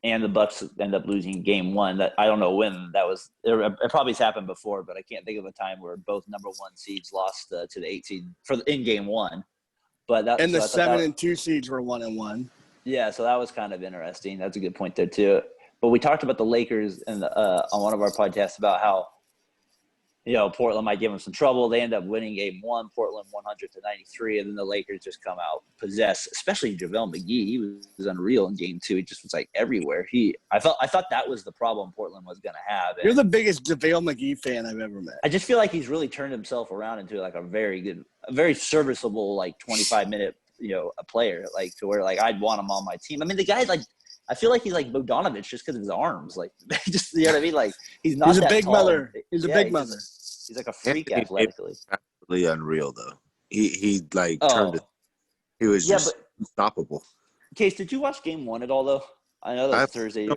Speaker 2: and the Bucks end up losing game 1. That I don't know when that was. It probably happened before, but I can't think of a time where both number 1 seeds lost to the 8 seed in game 1. But that,
Speaker 1: and the 7 and 2 seeds were 1-1.
Speaker 2: Yeah, so that was kind of interesting. That's a good point there too. But we talked about the Lakers on one of our podcasts about how Portland might give them some trouble. They end up winning game 1, Portland 100-93, and then the Lakers just come out possessed, especially JaVale McGee. He was unreal in game 2. He just was like everywhere. I thought that was the problem Portland was going to have. And
Speaker 1: you're the biggest JaVale McGee fan I've ever met.
Speaker 2: I just feel like he's really turned himself around into like a very serviceable, like 25-minute, a player, like to where like I'd want him on my team. I mean, the guy's like, I feel like he's like Bogdanovich just because of his arms. Like, just, you know what I mean? Like, he's not that
Speaker 1: big
Speaker 2: tall.
Speaker 1: mother. He's a big mother.
Speaker 2: He's like a freak athletically.
Speaker 3: Absolutely unreal, though. He turned it. He was just unstoppable.
Speaker 2: Case, did you watch game 1 at all, though? I know that was Thursday.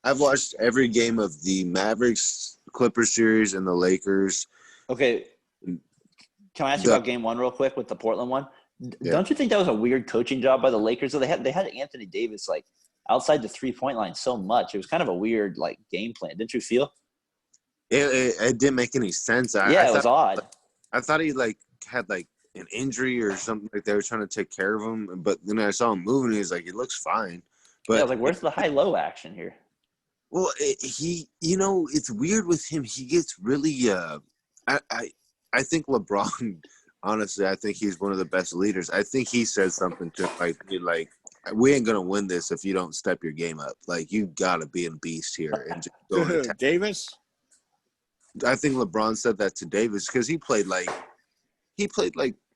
Speaker 3: I've watched every game of the Mavericks, Clippers series, and the Lakers.
Speaker 2: Okay. Can I ask you about game 1 real quick with the Portland one? Yeah. Don't you think that was a weird coaching job by the Lakers? So they had Anthony Davis like outside the 3-point line so much. It was kind of a weird like game plan. Didn't you feel?
Speaker 3: It didn't make any sense.
Speaker 2: It was odd.
Speaker 3: I thought he like had like an injury or something, like they were trying to take care of him. But then I saw him moving. He's like, he looks fine. But
Speaker 2: I was like, where's the high-low action here?
Speaker 3: Well, it's weird with him. He gets really. I think LeBron. Honestly, I think he's one of the best leaders. I think he said something to like, we ain't gonna win this if you don't step your game up. Like, you gotta be a beast here and just go and attack.
Speaker 1: Davis.
Speaker 3: I think LeBron said that to Davis because he played like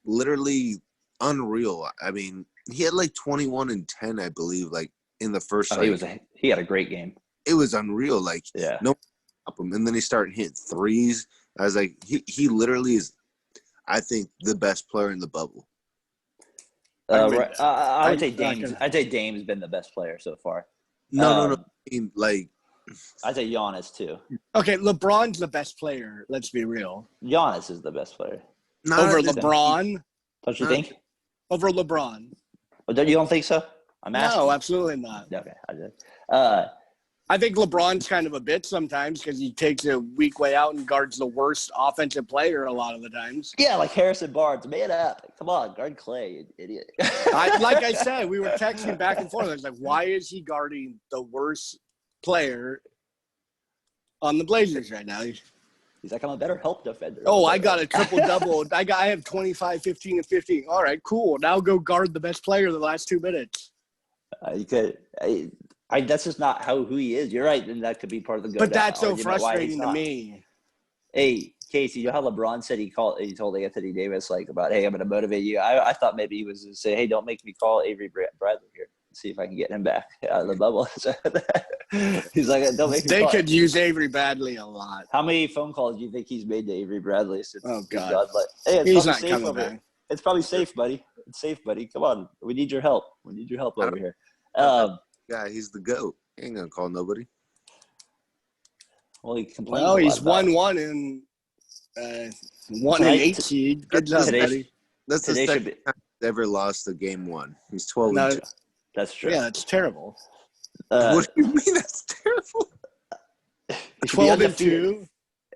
Speaker 3: literally unreal. I mean, he had like 21 and 10, I believe, like in the first.
Speaker 2: He had a great game.
Speaker 3: It was unreal. Like, no problem. And then he started hitting threes. I was like, he literally is, I think, the best player in the bubble.
Speaker 2: I would say Dame's. I'd say Dame's been the best player so far.
Speaker 3: No. I mean, like,
Speaker 2: I'd say Giannis too.
Speaker 1: Okay, LeBron's the best player. Let's be real.
Speaker 2: Giannis is the best player.
Speaker 1: Over LeBron?
Speaker 2: Don't you think?
Speaker 1: Over LeBron.
Speaker 2: Oh, you don't think so? I'm asking.
Speaker 1: No, absolutely not.
Speaker 2: Okay, I did.
Speaker 1: I think LeBron's kind of a bitch sometimes because he takes a weak way out and guards the worst offensive player a lot of the times.
Speaker 2: Yeah, like Harrison Barnes. Man up. Come on, guard Clay, you idiot.
Speaker 1: Like I said, we were texting back and forth. I was like, why is he guarding the worst player on the Blazers right now?
Speaker 2: He's like, I'm a better help defender.
Speaker 1: Oh, I got a triple-double. I have 25, 15, and 15. All right, cool. Now go guard the best player the last 2 minutes.
Speaker 2: You could – that's just not who he is. You're right, and that could be part of the go.
Speaker 1: But that's so frustrating to me.
Speaker 2: Hey, Casey, you know how LeBron said he told Anthony Davis like about, hey, I'm going to motivate you. I thought maybe he was going to say, hey, don't make me call Avery Bradley here. See if I can get him back out of the bubble. He's like, don't make me
Speaker 1: They
Speaker 2: call
Speaker 1: could use Avery Bradley a lot.
Speaker 2: How many phone calls do you think he's made to Avery Bradley since?
Speaker 1: Oh God!
Speaker 2: Hey,
Speaker 1: he's not coming back.
Speaker 2: It's probably safe, buddy. It's safe, buddy. Come on, we need your help. We need your help over here.
Speaker 3: He's the GOAT. He ain't gonna call nobody.
Speaker 2: Well, he complains.
Speaker 1: Well, he's 1-1 and 1 and 8 seed. Good job, buddy.
Speaker 3: That's the second time he's ever lost a game 1. He's 12-2.
Speaker 2: That's true.
Speaker 1: Yeah, that's terrible.
Speaker 3: What do you mean that's terrible?
Speaker 1: 12-2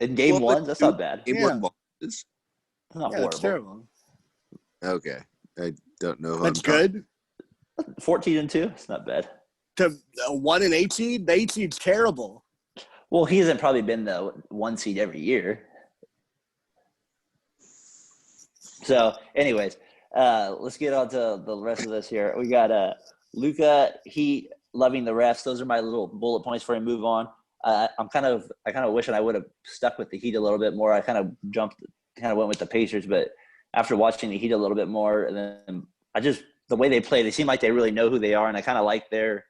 Speaker 2: in game 1. That's not bad.
Speaker 3: Game 1
Speaker 2: That's not horrible.
Speaker 1: That's terrible.
Speaker 3: Okay, I don't know.
Speaker 1: That's good.
Speaker 2: 14-2. It's not bad.
Speaker 1: To a 1 and 8 seed, the 8 seed's terrible.
Speaker 2: Well, he hasn't probably been the 1 seed every year. So, anyways, let's get on to the rest of this here. We got Luka, he loving the refs. Those are my little bullet points for him. Move on. I kind of wishing I would have stuck with the Heat a little bit more. I kind of went with the Pacers, but after watching the Heat a little bit more, and then the way they play, they seem like they really know who they are, and I kind of like their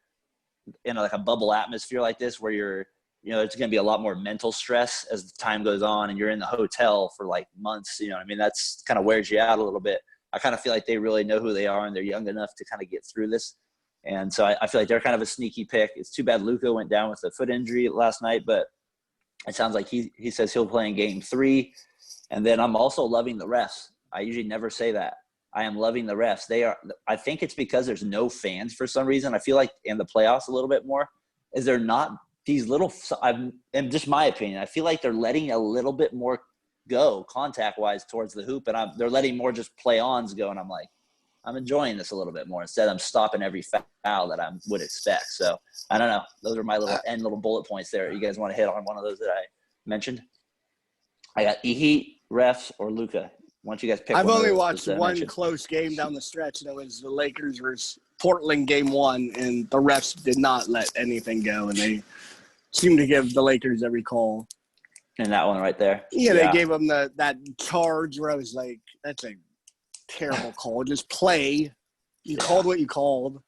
Speaker 2: like a bubble atmosphere like this where you're. There's going to be a lot more mental stress as the time goes on and you're in the hotel for like months. That's kind of wears you out a little bit. I kind of feel like they really know who they are and they're young enough to kind of get through this. And so I feel like they're kind of a sneaky pick. It's too bad Luka went down with a foot injury last night, but it sounds like he says he'll play in game 3. And then I'm also loving the refs. I usually never say that. I am loving the refs. I think it's because there's no fans for some reason. I feel like in the playoffs a little bit more is they're not these little, and just my opinion, I feel like they're letting a little bit more go contact-wise towards the hoop, and they're letting more just play-ons go, and I'm like, I'm enjoying this a little bit more. Instead, I'm stopping every foul that I would expect. So, I don't know. Those are my little bullet points there. You guys want to hit on one of those that I mentioned? I got Heat, refs, or Luka. Why don't you guys pick
Speaker 1: I've
Speaker 2: one
Speaker 1: only
Speaker 2: of those
Speaker 1: watched
Speaker 2: that I
Speaker 1: one
Speaker 2: mentioned?
Speaker 1: close game down the stretch, and it was the Lakers versus Portland game 1, and the refs did not let anything go, and they seemed to give the Lakers every call.
Speaker 2: And that one right there.
Speaker 1: Yeah, they gave them that charge where I was like, that's a terrible call. Just play. You called what you called.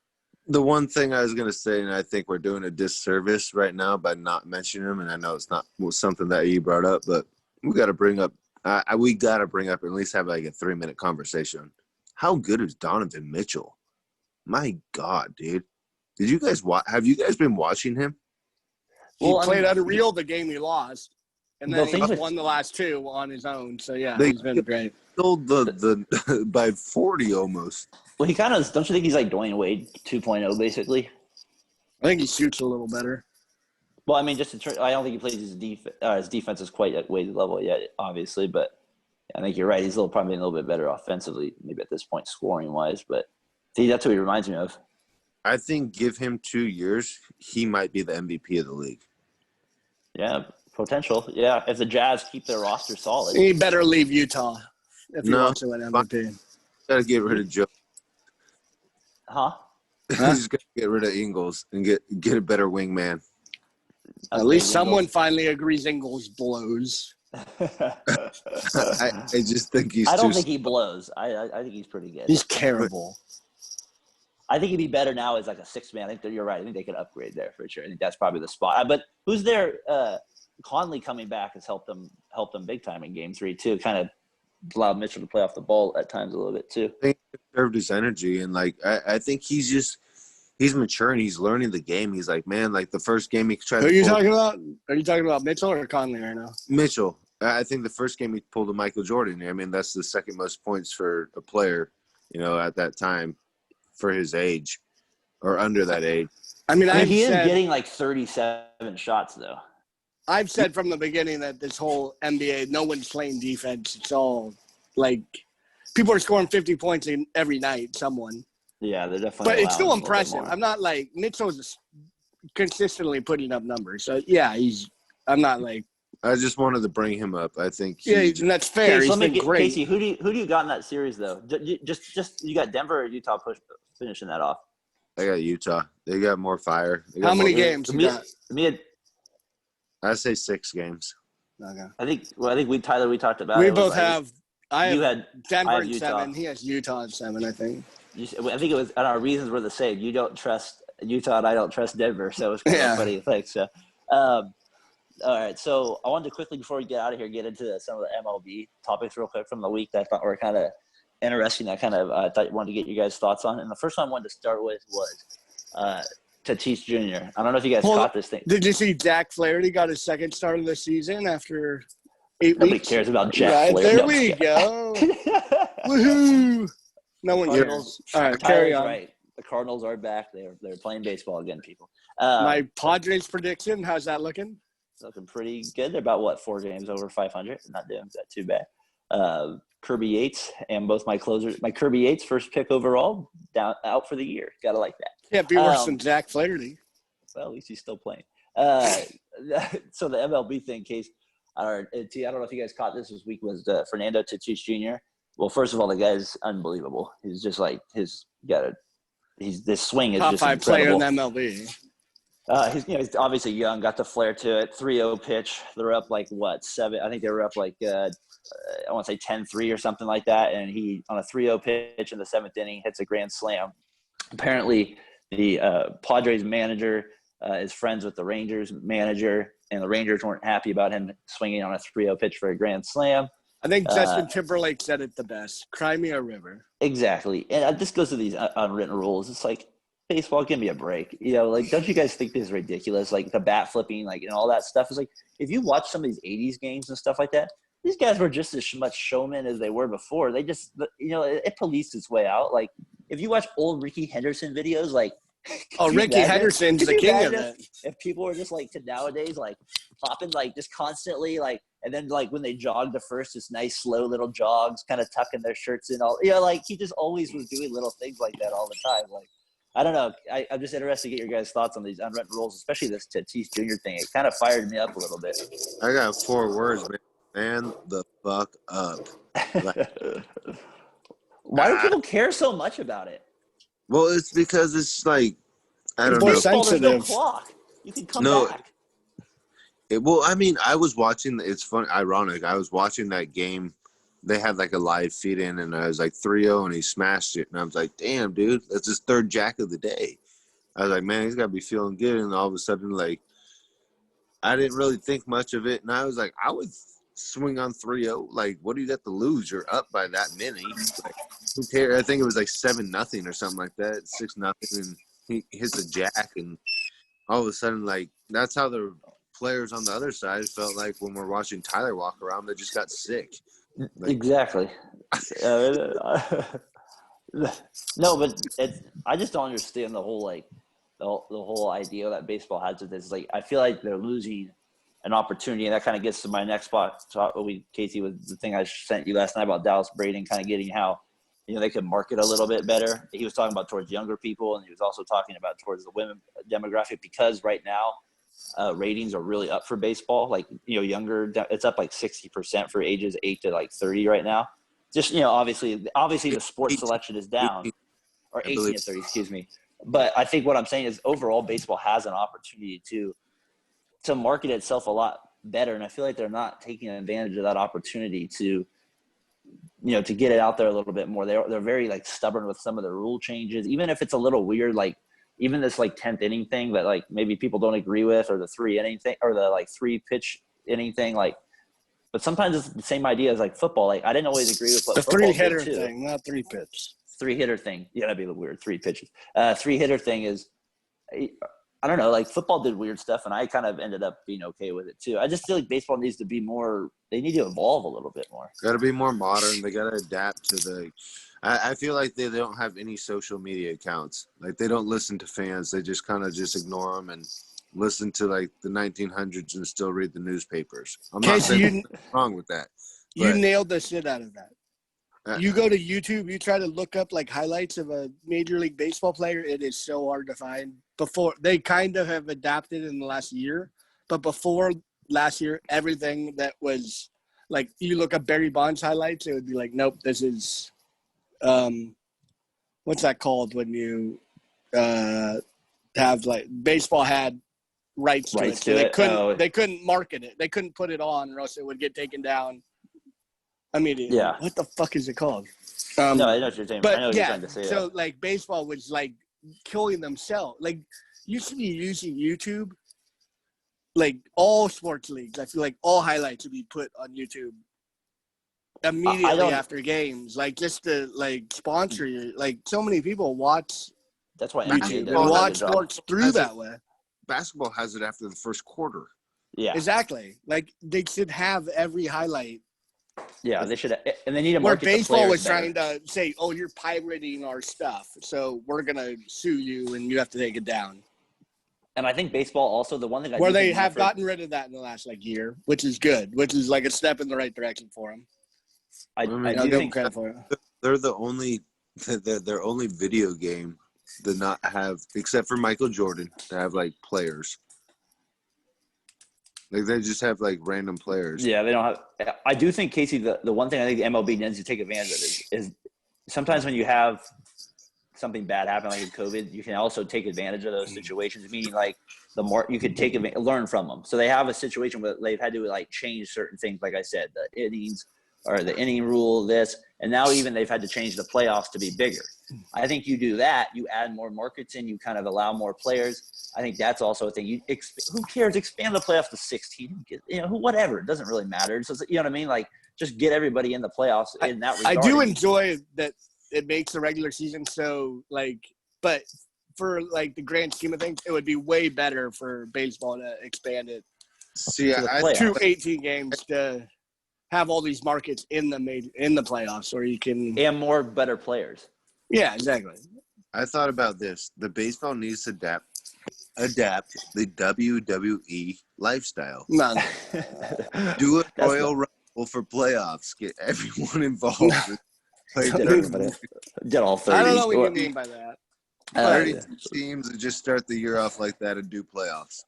Speaker 3: The one thing I was going to say, and I think we're doing a disservice right now by not mentioning him, and I know it's not something that you brought up, but we got to bring up at least have like a 3-minute conversation. How good is Donovan Mitchell? My God, dude. Did you guys have you guys been watching him?
Speaker 1: He played unreal the game he lost, and then he won the last 2 on his own. So, yeah, he's been great.
Speaker 3: Killed the by 40 almost.
Speaker 2: Well, he kind of – don't you think he's like Dwayne Wade 2.0 basically?
Speaker 1: I think he shoots a little better.
Speaker 2: Well, I mean, I don't think he plays his defense is quite at Wade's level yet, obviously. But I think you're right. He's probably a little bit better offensively, maybe at this point, scoring-wise. But that's what he reminds me of.
Speaker 3: I think give him 2 years, he might be the MVP of the league.
Speaker 2: Yeah, potential. Yeah, if the Jazz keep their roster solid.
Speaker 1: He better leave Utah if he wants to win MVP.
Speaker 3: Got to get rid of Joe.
Speaker 2: Huh?
Speaker 3: He's got to get rid of Ingles and get a better wingman.
Speaker 1: At least someone finally agrees Ingles blows.
Speaker 3: I just think he's.
Speaker 2: I don't think he blows. I think he's pretty good.
Speaker 1: He's terrible.
Speaker 2: I think he'd be better now as like a 6-man. I think you're right. I think they could upgrade there for sure. I think that's probably the spot. But who's there? Conley coming back has helped them big time in Game 3 too. Kind of allowed Mitchell to play off the ball at times a little bit too.
Speaker 3: I think he conserved his energy, and I think he's maturing. He's learning the game. He's like, man, like the first game he tried.
Speaker 1: Who are you talking about? Are you talking about Mitchell or Conley right now?
Speaker 3: Mitchell. I think the first game he pulled a Michael Jordan. I mean, that's the second most points for a player, at that time for his age or under that age.
Speaker 2: I mean, he is getting like 37 shots though.
Speaker 1: I've said from the beginning that this whole NBA, no one's playing defense. It's all like people are scoring 50 points every night, someone.
Speaker 2: Yeah, they're definitely.
Speaker 1: But it's still impressive. I'm not like Mitchell's consistently putting up numbers. So yeah, I'm not like.
Speaker 3: I just wanted to bring him up. I think.
Speaker 1: And that's fair. He's been great.
Speaker 2: Casey, who do you got in that series though? Just you got Denver or Utah finishing that off?
Speaker 3: I got Utah. They got more fire.
Speaker 1: How many games you got?
Speaker 3: I say 6 games.
Speaker 1: Okay.
Speaker 2: I think we talked about.
Speaker 1: We both have.
Speaker 2: You had
Speaker 1: Denver at 7. He has Utah at 7. I think.
Speaker 2: I think it was. Our reasons were the same. You don't trust Utah, and I don't trust Denver. So it's kind of funny. Like so. All right, so I wanted to quickly, before we get out of here, get into some of the MLB topics real quick from the week that I thought were kind of interesting. I thought I wanted to get you guys' thoughts on. And the first one I wanted to start with was Tatis Jr. I don't know if you guys caught this thing.
Speaker 1: Did you see Jack Flaherty got his second start of the season after 8 weeks?
Speaker 2: Nobody cares about Jack Flaherty.
Speaker 1: There we go. Woohoo! No one cares. All right, carry on.
Speaker 2: Right. The Cardinals are back. They're playing baseball again, people.
Speaker 1: My Padres prediction, how's that looking?
Speaker 2: Looking pretty good. They're about 4 games over 500. Not doing that too bad. Kirby Yates and both my closers. My Kirby Yates first pick overall out for the year. Gotta like that.
Speaker 1: Can't be worse than Jack Flaherty.
Speaker 2: Well, at least he's still playing. So the MLB thing, Case. I don't know if you guys caught this week was Fernando Tatis Jr. Well, first of all, the guy's unbelievable. He's just like this swing is
Speaker 1: Top
Speaker 2: just
Speaker 1: 5 player in
Speaker 2: incredible.
Speaker 1: the MLB.
Speaker 2: He's obviously young, got the flair to it. 3-0 pitch. They're up like what, 7? I think they were up like I want to say 10-3 or something like that. And he on a 3-0 pitch in the 7th inning hits a grand slam. Apparently, the Padres manager is friends with the Rangers manager, and the Rangers weren't happy about him swinging on a 3-0 pitch for a grand slam.
Speaker 1: I think Justin Timberlake said it the best. Cry me a river.
Speaker 2: Exactly. And this goes to these unwritten rules. It's like, baseball, give me a break. Like, don't you guys think this is ridiculous? Like the bat flipping, like, and all that stuff is like, if you watch some of these 80s games and stuff like that, these guys were just as much showmen as they were before. They just, it policed its way out. Like, if you watch old Ricky Henderson videos, like,
Speaker 1: Ricky Henderson's the king of it.
Speaker 2: If people were just like to nowadays, like popping, like just constantly, like, and then like when they jogged the first, this nice slow little jogs, kind of tucking their shirts in, all, like he just always was doing little things like that all the time. Like, I don't know. I'm just interested to get your guys' thoughts on these unwritten rules, especially this Tatis Jr. thing. It kind of fired me up a little bit.
Speaker 3: I got 4 words, man. Man the fuck up.
Speaker 2: Why do people care so much about it?
Speaker 3: Well, it's because it's like, I don't
Speaker 1: More
Speaker 3: know.
Speaker 1: sensitive.
Speaker 2: There's no clock. You can come back.
Speaker 3: I mean, I was watching. It's fun, ironic. I was watching that game. They had like a live feed in, and I was like 3-0, and he smashed it. And I was like, damn, dude, that's his 3rd jack of the day. I was like, man, he's got to be feeling good. And all of a sudden, like, I didn't really think much of it. And I was like, I would swing on 3-0. Like, what do you got to lose? You're up by that many. Like, who cares? I think it was like 7-0 or something like that, 6-0, and he hits a jack. And all of a sudden, like, that's how the players on the other side felt like when we're watching Tyler walk around. They just got sick. Like,
Speaker 2: exactly. No, but I just don't understand the whole like the whole idea that baseball has with this. Like, I feel like they're losing an opportunity, and that kind of gets to my next spot. Casey, was the thing I sent you last night about Dallas Braden, kind of getting how they could market a little bit better. He was talking about towards younger people, and he was also talking about towards the women demographic, because right now ratings are really up for baseball. Like, younger, it's up like 60% for ages 8 to like 30 right now. Just, obviously the sports selection is down, or 18 to 30, excuse me. But I think what I'm saying is overall baseball has an opportunity to market itself a lot better. And I feel like they're not taking advantage of that opportunity to get it out there a little bit more. They're very like stubborn with some of the rule changes, even if it's a little weird, like even this like 10th inning thing that like maybe people don't agree with, or the 3 inning thing, or the like 3 pitch inning thing. Like, but sometimes it's the same idea as like football. Like, I didn't always agree with what
Speaker 1: the
Speaker 2: football
Speaker 1: 3-hitter
Speaker 2: did too.
Speaker 1: thing, not 3 pitch.
Speaker 2: 3-hitter thing. Yeah, that'd be weird. 3 pitches. 3-hitter thing is, I don't know, like football did weird stuff, and I kind of ended up being okay with it too. I just feel like baseball needs to be more, they need to evolve a little bit more.
Speaker 3: Got to be more modern. They got to adapt to I feel like they don't have any social media accounts. Like, they don't listen to fans. They just kind of just ignore them and listen to like the 1900s and still read the newspapers. I'm not saying what's wrong with that.
Speaker 1: You nailed the shit out of that. You go to YouTube, you try to look up like highlights of a Major League Baseball player. It is so hard to find. Before, they kind of have adapted in the last year, but before last year, everything that was like, you look up Barry Bonds highlights, it would be like, nope, this is what's that called when you have like, baseball had rights to it. So they couldn't market it. They couldn't put it on, or else it would get taken down immediately.
Speaker 2: Yeah.
Speaker 1: What the fuck is it called?
Speaker 2: No, I know what you're saying.
Speaker 1: But
Speaker 2: I know what you're trying to say.
Speaker 1: So like baseball was like killing themselves. Like, you should be using YouTube. Like all sports leagues, I feel like all highlights would be put on YouTube immediately after games. Like, just to like sponsor you. Like, so many people watch.
Speaker 2: That's why
Speaker 1: YouTube and watch sports through that way.
Speaker 3: Basketball has it after the first quarter.
Speaker 2: Yeah,
Speaker 1: exactly. Like, they should have every highlight.
Speaker 2: Yeah, they should, and they need to
Speaker 1: Where
Speaker 2: market
Speaker 1: baseball was
Speaker 2: better.
Speaker 1: trying to say, "Oh, you're pirating our stuff, so we're gonna sue you, and you have to take it down."
Speaker 2: And I think baseball also, the one thing
Speaker 1: where they have gotten rid of that in the last like year, which is good, which is like a step in the right direction for them.
Speaker 2: I do think
Speaker 3: they're the only their only video game to not have, except for Michael Jordan, to have like players. Like they just have like random players.
Speaker 2: Yeah, they don't have. I do think, Casey, the one thing I think the MLB needs to take advantage of is sometimes when you have something bad happen like in COVID, you can also take advantage of those situations. Meaning, like the more you could learn from them. So they have a situation where they've had to like change certain things, like I said, the innings or the inning rule, and now even they've had to change the playoffs to be bigger. I think you do that, you add more markets in, you kind of allow more players. I think that's also a thing. Who cares? Expand the playoffs to 16. Whatever. It doesn't really matter. So, you know what I mean? Like, just get everybody in the playoffs in that regard.
Speaker 1: I do enjoy that it makes the regular season so, like, but for, like, the grand scheme of things, it would be way better for baseball to expand it to 18 games to have all these markets in the playoffs where you can –
Speaker 2: and more better players.
Speaker 1: Yeah, exactly.
Speaker 3: I thought about this. The baseball needs to adapt the WWE lifestyle.
Speaker 1: None.
Speaker 3: Do a Royal Rumble for playoffs. Get everyone involved.
Speaker 2: Get all 30.
Speaker 1: I don't know what you mean by that.
Speaker 3: 30 teams and just start the year off like that and do playoffs.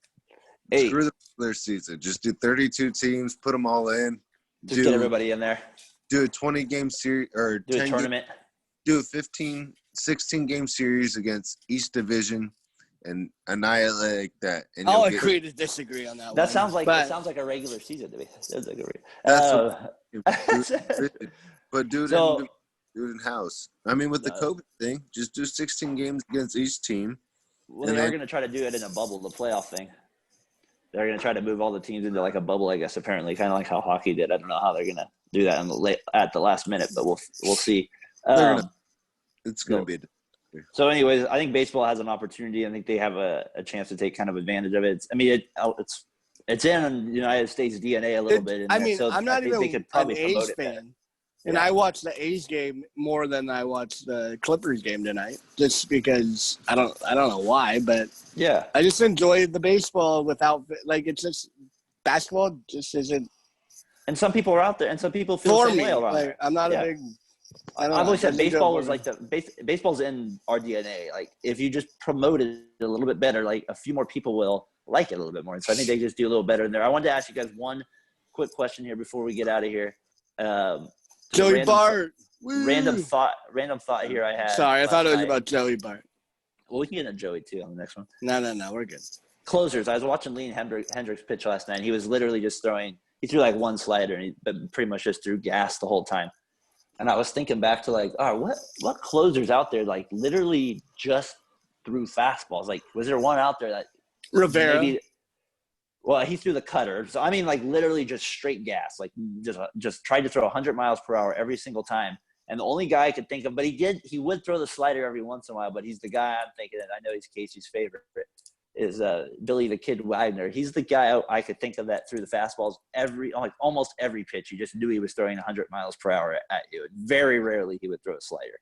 Speaker 3: Screw the regular season. Just do 32 teams, put them all in.
Speaker 2: Just get everybody in there.
Speaker 3: Do a 20-game series or
Speaker 2: do a tournament.
Speaker 3: Do a 16-game series against each division and annihilate that. And
Speaker 1: I'll agree to disagree on that one.
Speaker 2: That sounds like a regular season to me.
Speaker 3: But do it in-house. I mean, with the COVID thing, just do 16 games against each team.
Speaker 2: Well, they are going to try to do it in a bubble, the playoff thing. They're going to try to move all the teams into like a bubble, I guess, apparently, kind of like how hockey did. I don't know how they're going to do that at the last minute, but we'll see.
Speaker 3: It's going to be a disaster.
Speaker 2: So anyways, I think baseball has an opportunity. I think they have a chance to take kind of advantage of it. It's in the United States DNA a little bit.
Speaker 1: I'm not even an A's fan. And I watched the A's game more than I watched the Clippers game tonight, just because I don't know why, but
Speaker 2: yeah,
Speaker 1: I just enjoyed the baseball without it's just basketball just isn't.
Speaker 2: And some people are out there, and some people feel the same way around there.
Speaker 1: I'm not a big.
Speaker 2: I've always said baseball was like baseball's in our DNA. Like if you just promote it a little bit better, like a few more people will like it a little bit more. And so I think they just do a little better in there. I wanted to ask you guys one quick question here before we get out of here.
Speaker 1: Joey Bart.
Speaker 2: Random thought here I had.
Speaker 1: Sorry, I thought it was about Joey Bart.
Speaker 2: Well, we can get into Joey too on the next one.
Speaker 1: No, we're good.
Speaker 2: Closers. I was watching Liam Hendricks pitch last night. He was literally just throwing. He threw like one slider, but pretty much just threw gas the whole time. And I was thinking back to what closers out there like literally just threw fastballs? Like, was there one out there that
Speaker 1: Rivera?
Speaker 2: Well, he threw the cutter. So I mean, like literally just straight gas. Like just tried to throw 100 miles per hour every single time. And the only guy I could think of, but he would throw the slider every once in a while. But he's the guy I'm thinking, and I know he's Casey's favorite, is Billy the Kid Wagner. He's the guy I could think of that threw the fastballs almost every pitch. You just knew he was throwing 100 miles per hour at you. Very rarely he would throw a slider.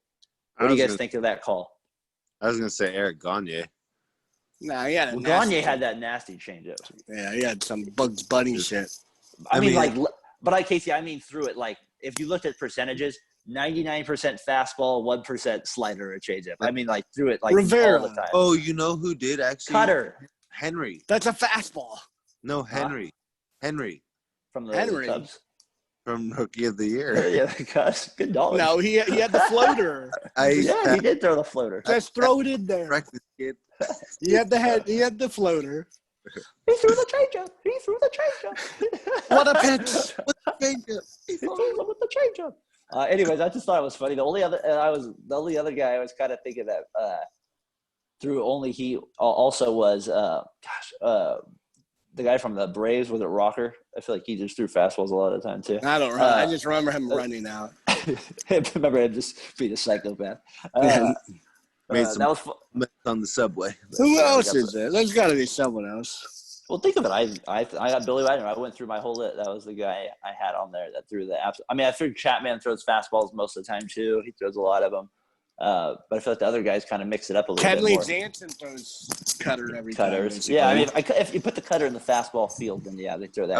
Speaker 2: What do you guys think of that call?
Speaker 3: I was going to say Eric Gagne.
Speaker 1: No, he had
Speaker 2: Gagne had that nasty changeup.
Speaker 1: Yeah, he had some Bugs Bunny shit.
Speaker 2: I mean, Casey, I mean through it. Like, if you looked at percentages, 99% fastball, 1% slider or changeup. I mean, like, through it, like,
Speaker 1: Rivera.
Speaker 2: all the time.
Speaker 3: Oh, you know who did actually?
Speaker 2: Cutter.
Speaker 3: Henry.
Speaker 1: That's a fastball.
Speaker 3: No, Henry. Henry.
Speaker 2: From the Cubs.
Speaker 3: From Rookie of the Year.
Speaker 2: Yeah, the Cubs. Good dog.
Speaker 1: No, he had the floater.
Speaker 2: He did throw the floater.
Speaker 1: Just throw it in there.
Speaker 3: Practice kid.
Speaker 1: He had the floater.
Speaker 2: He threw the changeup.
Speaker 1: What a pitch.
Speaker 3: With the changeup.
Speaker 2: He threw it with the changeup. Anyways, I just thought it was funny. The only other guy I was kind of thinking that threw only he also was the guy from the Braves. Was it Rocker? I feel like he just threw fastballs a lot of the time too.
Speaker 1: I don't remember. I just remember him running out.
Speaker 2: I remember him just being a psychopath.
Speaker 3: Made
Speaker 2: that was
Speaker 3: on the subway.
Speaker 1: Who else is there? There's got to be someone else.
Speaker 2: Well, think of it. I got Billy Wagner. I went through my whole list. That was the guy I had on there that threw the absolute. I mean, I figured Chapman throws fastballs most of the time too. He throws a lot of them. But I feel like the other guys kind of mix it up a little bit more.
Speaker 1: Kenley Jansen throws cutter every time.
Speaker 2: Cutters. Yeah, I mean, if you put the cutter in the fastball field, then yeah, they throw that.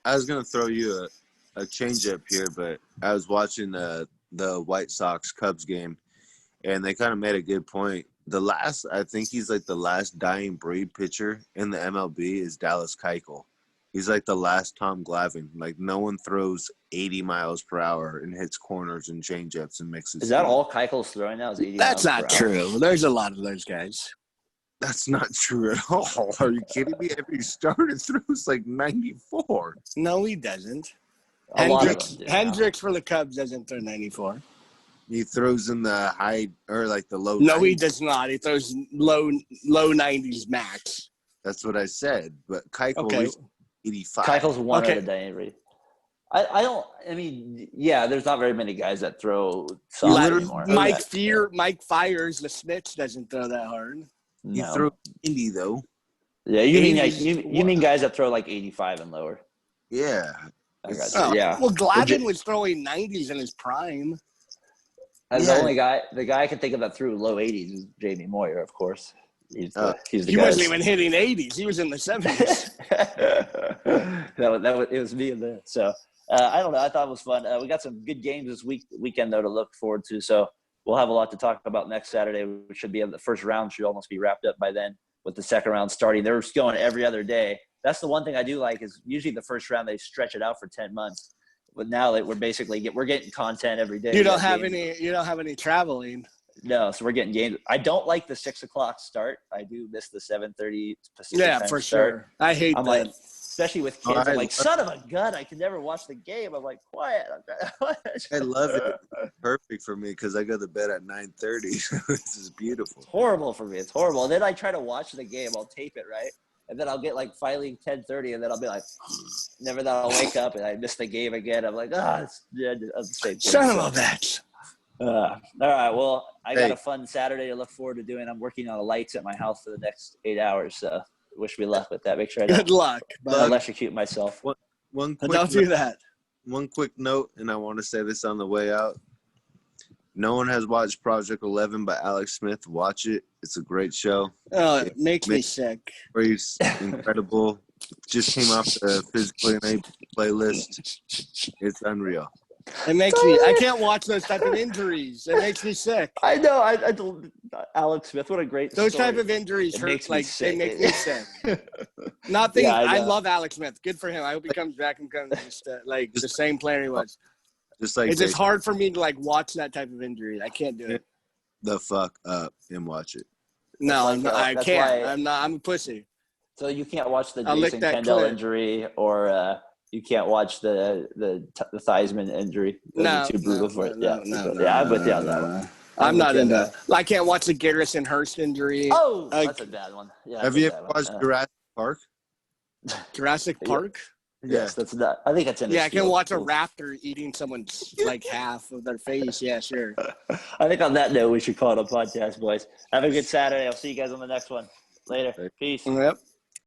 Speaker 3: I was going to throw you a changeup here, but I was watching the White Sox Cubs game, and they kind of made a good point. I think he's like the last dying breed pitcher in the MLB is Dallas Keuchel. He's like the last Tom Glavine. Like, no one throws 80 miles per hour and hits corners and changeups and mixes.
Speaker 2: Is that all Keichel's throwing now? Is 80
Speaker 1: That's
Speaker 2: miles
Speaker 1: not
Speaker 2: per hour?
Speaker 1: true. There's a lot of those guys.
Speaker 3: That's not true at all. Are you kidding me? Every starter throws like 94.
Speaker 1: No, he doesn't.
Speaker 2: A lot of them do now.
Speaker 1: Hendricks for the Cubs doesn't throw 94.
Speaker 3: He throws in the high or like the low.
Speaker 1: No,
Speaker 3: 90s.
Speaker 1: he does not. He throws low 90s max.
Speaker 3: That's what I said. But Keuchel
Speaker 1: Okay.
Speaker 3: is 85.
Speaker 2: Keichel's one
Speaker 1: Okay.
Speaker 2: of the day. I mean, yeah, there's not very many guys that throw soft
Speaker 1: Like,
Speaker 2: anymore.
Speaker 1: Mike Fires, the Smiths doesn't throw that hard.
Speaker 3: He
Speaker 2: No.
Speaker 3: threw 90 though.
Speaker 2: Yeah, you mean
Speaker 1: 80s,
Speaker 2: you mean guys that throw like 85 and lower?
Speaker 3: Yeah.
Speaker 2: I got
Speaker 1: Oh,
Speaker 2: you. Yeah.
Speaker 1: Well, Glavine was throwing 90s in his prime.
Speaker 2: And
Speaker 3: Yeah.
Speaker 2: the guy I can think of that threw low 80s is Jamie Moyer, of course. He's the
Speaker 1: He
Speaker 2: guy
Speaker 1: wasn't even hitting 80s. He was in the 70s.
Speaker 2: it was me and there. So I don't know. I thought it was fun. We got some good games this weekend though to look forward to. So we'll have a lot to talk about next Saturday, which should be the first round should almost be wrapped up by then with the second round starting. They're just going every other day. That's the one thing I do like is usually the first round they stretch it out for 10 months. But now that we're getting content every day.
Speaker 1: You don't have any traveling.
Speaker 2: No, so we're getting games. I don't like the 6 o'clock start. I do miss the 7:30 Pacific
Speaker 1: Yeah,
Speaker 2: time
Speaker 1: for
Speaker 2: start.
Speaker 1: sure. I hate
Speaker 2: I'm
Speaker 1: that.
Speaker 2: like, especially with kids. I'm like, son of a gun! I can never watch the game. I'm like, quiet.
Speaker 3: I love it. It's perfect for me because I go to bed at 9:30. This is beautiful.
Speaker 2: It's horrible for me. It's horrible. And then I try to watch the game. I'll tape it, right? And then I'll get like finally 10:30, and then I'll be like, never that I'll wake up and I miss the game again. I'm like, it's the same thing.
Speaker 1: Son of a bitch.
Speaker 2: All right. Well, I got a fun Saturday to look forward to doing. I'm working on the lights at my house for the next 8 hours. So wish me luck with that. Make sure I
Speaker 1: Good
Speaker 2: don't
Speaker 1: luck. But
Speaker 2: electrocute myself.
Speaker 3: One quick
Speaker 1: don't do that.
Speaker 3: One quick note, and I want to say this on the way out. No one has watched Project 11 by Alex Smith. Watch it. It's a great show.
Speaker 1: Oh, it makes me sick.
Speaker 3: He's incredible. Just came off the Physically Unable playlist. It's unreal.
Speaker 1: It makes me. I can't watch those type of injuries. It makes me sick.
Speaker 2: I know. I told Alex Smith. What a great
Speaker 1: Those
Speaker 2: story.
Speaker 1: type of injuries
Speaker 2: It
Speaker 1: hurt.
Speaker 2: makes me
Speaker 1: Like
Speaker 2: sick.
Speaker 1: they make me sick. Nothing.
Speaker 2: Yeah,
Speaker 1: I
Speaker 2: know.
Speaker 1: love Alex Smith. Good for him. I hope he comes back and becomes just like the same player he was.
Speaker 3: Just like
Speaker 1: It's just hard for me to like watch that type of injury. I can't do it.
Speaker 3: the fuck up and watch it.
Speaker 1: No, I
Speaker 2: That's
Speaker 1: can't.
Speaker 2: why-
Speaker 1: I'm not. I'm a pussy.
Speaker 2: So you can't watch the
Speaker 1: I'll lick
Speaker 2: Jason
Speaker 1: that
Speaker 2: Kendall
Speaker 1: clip.
Speaker 2: injury, or you can't watch the Theismann injury. Those are too brutal for it. Yeah, I'm with you on that one.
Speaker 1: I'm not
Speaker 2: with you on
Speaker 1: into.
Speaker 2: that.
Speaker 1: I can't watch the Garrison Hurst injury.
Speaker 2: Oh,
Speaker 1: Like-
Speaker 2: that's a bad one. Yeah.
Speaker 3: Have
Speaker 2: that's
Speaker 3: you
Speaker 2: a
Speaker 3: ever
Speaker 2: bad one.
Speaker 3: watched Jurassic Park?
Speaker 1: Jurassic Park.
Speaker 2: Yes, that's not. I think that's in.
Speaker 1: Yeah, I
Speaker 2: his
Speaker 1: can
Speaker 2: field.
Speaker 1: watch a raptor eating someone's like half of their face. Yeah, sure.
Speaker 2: I think on that note, we should call it a podcast, boys. Have a good Saturday. I'll see you guys on the next one. Later. Peace.
Speaker 1: Yep.